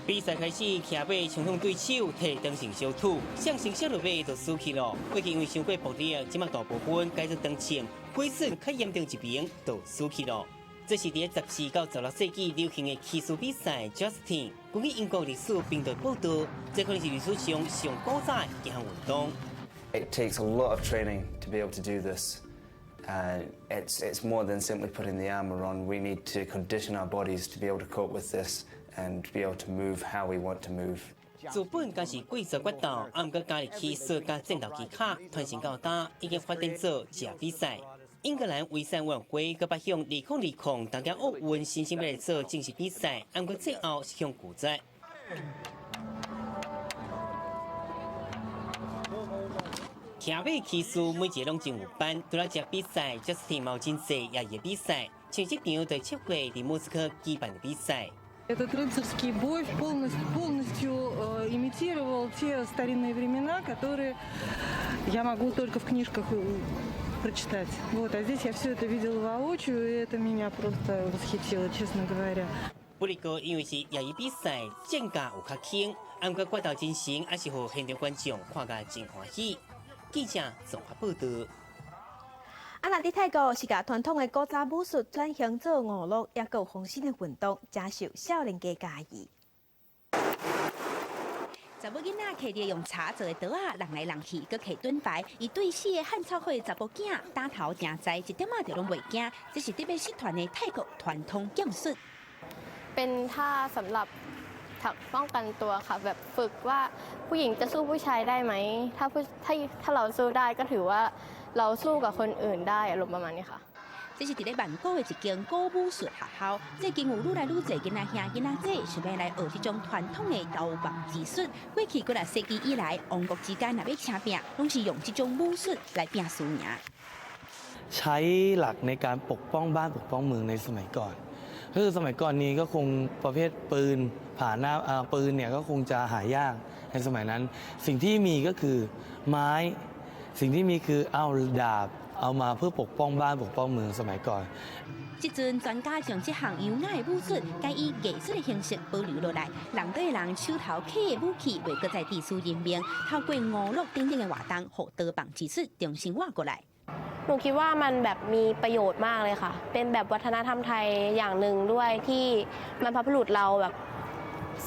比赛开始，骑马冲向对手，摕当成小土，上成小落马就输去了。过去因为伤过暴力，即马大部分改做当称，亏损较严重一名就输去了。这是伫14到16世纪流行的骑术比赛 ，Justin。根据英国历史频道报道，这可能是历史上上古早的一项运动。It takes a lot of training to be able to do this. It's more than simply putting the armour on. We need to condition our bodies to be able to cope with this and be able to move how we want to move. 自本敢是贵族决斗，毋过加入骑术甲战斗技巧，传承到今已经发展做职比赛。英格兰卫生委员会佮北向2020东京奥运申请要来做正式比赛，毋过最后是向拒绝。骑马骑士每一个拢真有班，除了这比赛 ，Justin 毛真济也也比赛，像这场在7月伫莫斯科举办的比赛。Этот рыцарский бой полностью имитировал те старинные времена, которые я могу только в книжках прочитать. Вот, а здесь я все это видела воочию, и это меня просто восхитило, честно говоря. 不过因为是业余比赛，战价有较轻，毋过决斗真成，还是互现场观众看甲真欢喜。记者综合报道。那伫泰国是甲传统的古早武术转型做娱乐，也有风新的运动，真受少年家喜意。查某囡仔摕着用茶做的刀啊，人来人去，佮摕盾牌，以对死的汉草会查某囝打头真在，一点仔就拢袂惊。这是特别社团的泰国传统剑术。เป็นท่าสำหรับป้องกันตัวค่ะแบบฝึกว่าผู้หญิงจะสู้ผู้ชายได้ไหมถ้าเราสู้ได้ก็ถือว่าเราสู้กับคนอื่นได้อารมณ์ประมาณนี้ค่ะ这是伫咧曼谷的一间古武术学校，最近有愈来愈侪囡仔兄囡仔姐想要来学这种传统的刀棒技术。过去几世纪以来，王国之间若要请拼，拢是用这种武术来拼输赢。ใช้หลักในการปกป้องบ้านปกป้องเมืองในสมัยก่อนคือสมัยก่อนนี้ก็คงประเภทปืนผ่าหน้าปืนเนี่ยก็คงจะหายากในสมัยนั้นสิ่งที่มีก็คือไม้สิ่งที่มีคือเอาดาบเอามาเพื่อปกป้องบ้านปกป้องเมืองสมัยก่อน即阵专家将这项优雅的武术，改以艺术的形式保留落来，让对人手头刻的武器袂搁再地处人命，透过娱乐等等的活动，互刀棒技术重新活过来。หนูคิดว่ามันแบบมีประโยชน์มากเลยค่ะเป็นแบบวัฒนธรรมไทยอย่างหนึ่งด้วยที่บรรพบุรุษเราแบบ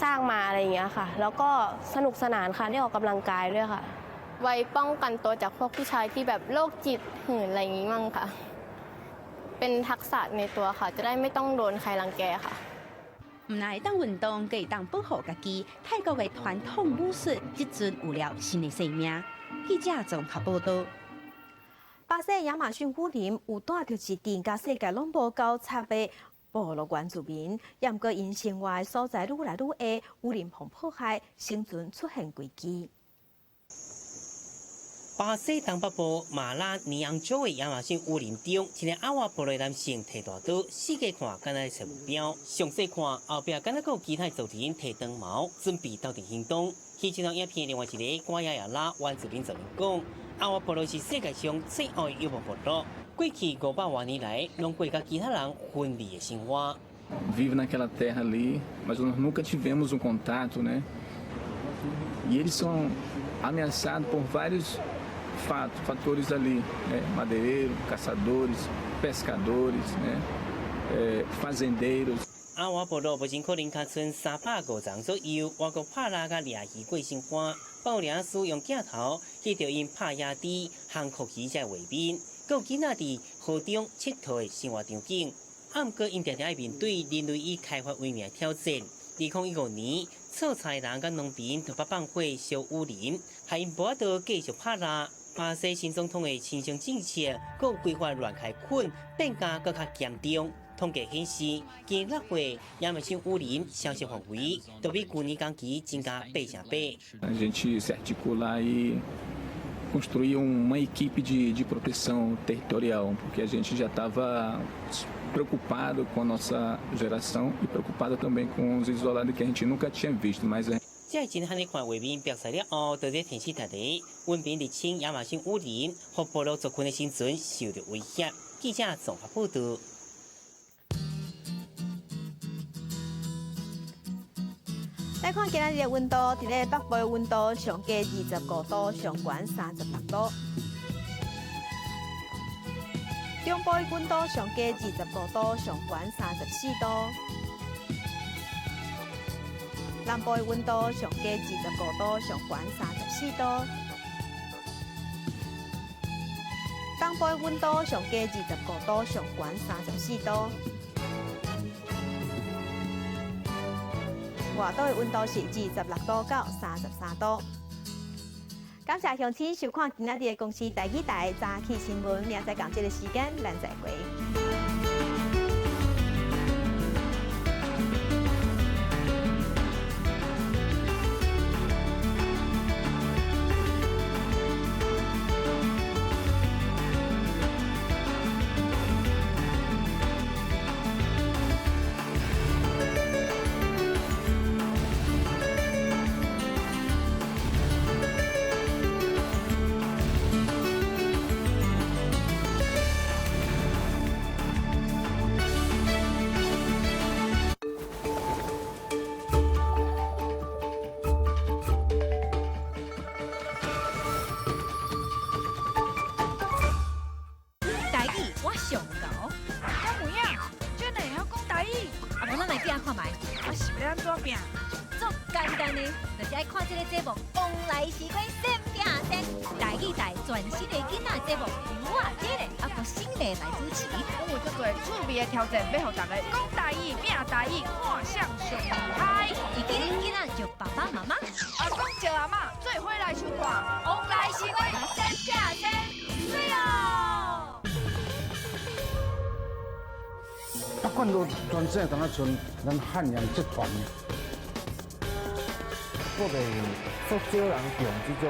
สร้างมาอะไรอย่างเงี้ยค่ะแล้วก็สนุกสนานค่ะได้ออกกำลังกายด้วยค่ะไว้ป้องกันตัวจากพวกผู้ชายที่แบบโรคจิตหื่นอะไรอย่างงี้มั่งค่ะเป็นทักษะในตัวค่ะจะได้ไม่ต้องโดนใครรังแกค่ะ唔乃当运动，可以当保护家己。泰国的传统武术即阵有了新的生命。记者综合报道。巴西亚马逊雨林有带着一阵甲世界拢无够插的部落原住民，也毋过因生活的所在愈来愈矮，雨林碰破坏，生存出现危机。巴西东北部马拉尼昂州的亚马逊雨林中，一个阿瓦波罗男性提大刀，四界看敢若是目标，详细看后壁敢若有其他族人提长矛，准备到底行动。去这张影片另外一个瓜亚亚拉原住民就讲，阿瓦波罗是世界上最矮的游牧部落，过去500多年来，拢过甲其他人分离的生活。Vive naquela terra ali, mas nós nunca tivemos contato, né? E eles são ameaçados por vários fatores ali, né? Madeireiros, caçadores, pescadores, né? Fazendeiros. 阿瓦部落目前可能较剩350人左右，外国拍拉甲掠鱼过生活，报领使用镜头去着因拍野猪、航酷鱼在画面，还有囡仔伫河中佚佗的生活场景。啊，毋过因常常要面对人类以开发为名的挑战。2015年，草菜人甲农民就放火烧雨林，害因无法度继续拍拉。巴西新总统的亲商政策，还有规划乱开垦，变加更较严重。统计显示，今年6月亚马逊雨林消息范围，都比去年同期增加8成8。A gente se articular e construir uma equipe de proteção territorial, porque a gente já estava preocupado com a nossa geração e preocupado também com os isolados que a gente nunca tinha visto, mas 这真罕的看画面表示了后，在这天气下底，文明入侵亚马逊雨林，和部落族群的生存受到威胁。记者综合报道。来看今日的温度，伫咧北部的温度上加25度，上悬36度；中部的温度上加25度，上悬34度；南部的温度上加25度，上悬34度；东部的温度上加25度，上悬34度。外岛的温度是26度到33度。感谢乡亲收看今仔日的公视台语台早起新闻，明仔同这个时间咱再会。就是爱看这个节目《往来时光闪电闪》，台语台全新的囡仔节目，由我这个啊个新的来主持。我有足多趣味的挑战，要互大家讲台语、拼台语，看相上厉害。伊今日囡仔就爸爸妈妈，阿公叫阿嬷做伙来收看《往来时光闪电闪》，水哦！啊，管到全省敢若剩咱汉阳集团。我哋足少人用这种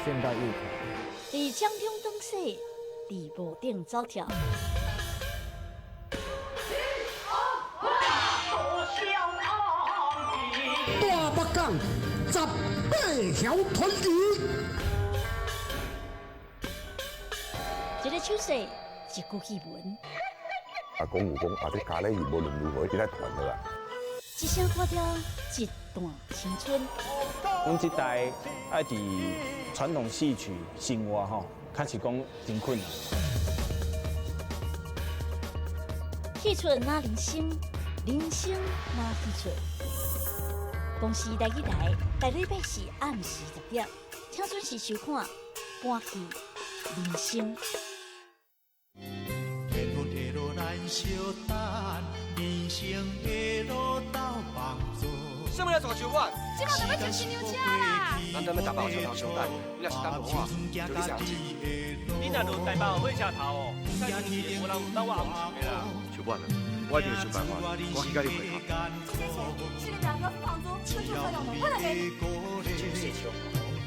现代乐器。伫江中东西，伫无顶走跳。大北港18条团圆。一个手势，一句戏文。阿公有讲，这咖喱无论如何一定来团的啦。一声歌调，一段青春。阮这代爱伫传统戏曲生活吼，较是讲真困难。喜春那人生，人生那喜春。公司台语台，台礼拜四暗时10点，请准时收看《半句人生》。天分的路难相等，人生的路斗帮助。什么来做酒馆？今晚就要坐新娘车啦！咱咱要打包车头相等，你若是等无啊，就你相信。你若落台包火车头哦，再星期无人有等我暗时的啦。酒馆啊，我一定会想办法，我去甲你配合。去你两个房租，这就这种，快点给你。就是穷，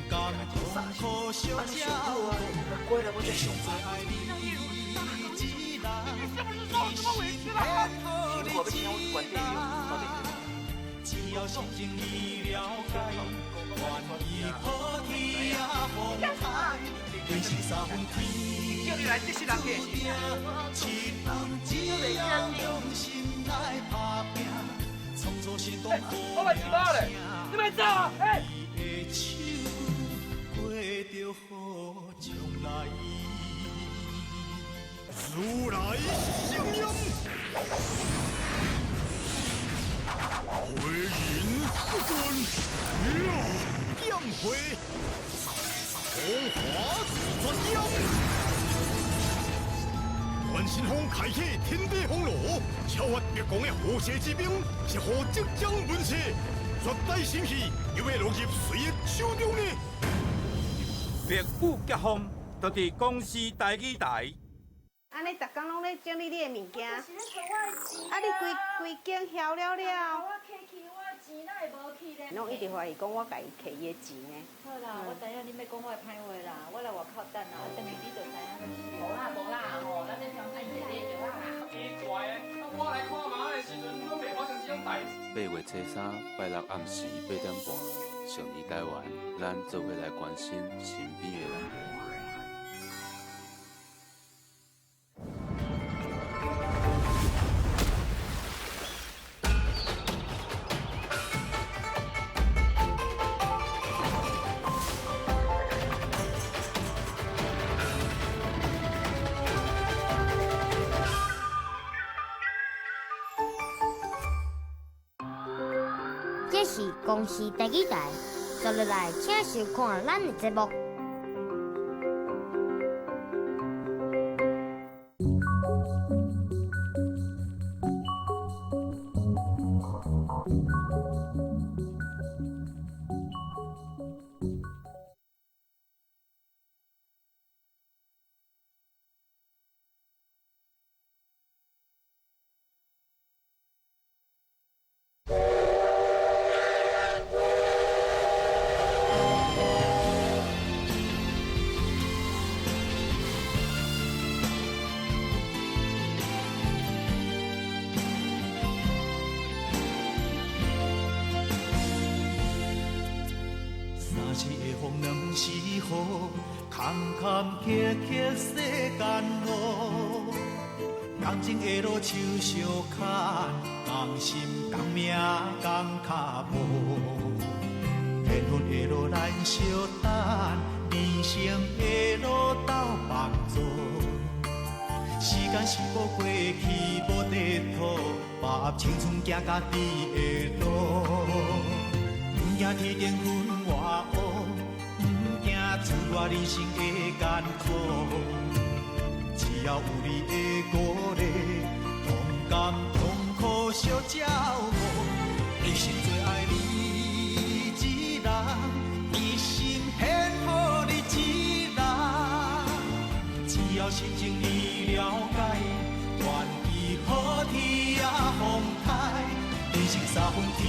敢苦小家，过来我就上班。你是不是受了什么委屈了？如果要请我关店了，只要心情已了解，愿意好天也风台，人生三分天，叫你来这些人客气。七分只要用心来打拼，创造新东方。我买几包嘞？你们走啊！哎。你的手过着好将来。如来圣音，回云不准，养回红华专央。关新风开启天地风炉，超越月光的火蛇之兵，是何即将问世，绝代神器又要落入谁的手中呢？别府结婚，就伫公司台语台。安尼，逐工拢咧整理你的物件，啊，你规间晓了了。我客气，我钱哪会无去咧？拢一直怀疑讲我家己摕伊的钱呢。好啦，我知影你要讲我的歹话啦，我来外口等啦，等于你就知影。无啦吼，咱咧平安夜咧就好啦。奇怪的，我来看妈的时阵，拢袂发生这种代志。8月初3，拜六暗时8点半，上义台湾，咱做伙来关心身边的人。这是公司台语台，接落来请收看咱的节目。崎崎世间路，感情的路手相牵，同心同命同脚步。缘分的路咱相等，人生的路斗帮助。时间是宝贵，去无地土，把握青春行家己的路。不惊天顶云外乌。出我人生的艰苦，只要有你的鼓励，同甘同苦小照顾，一生最爱你一人，一心献予你一人。只要心情你了解，愿意好天也风台，人生三分天。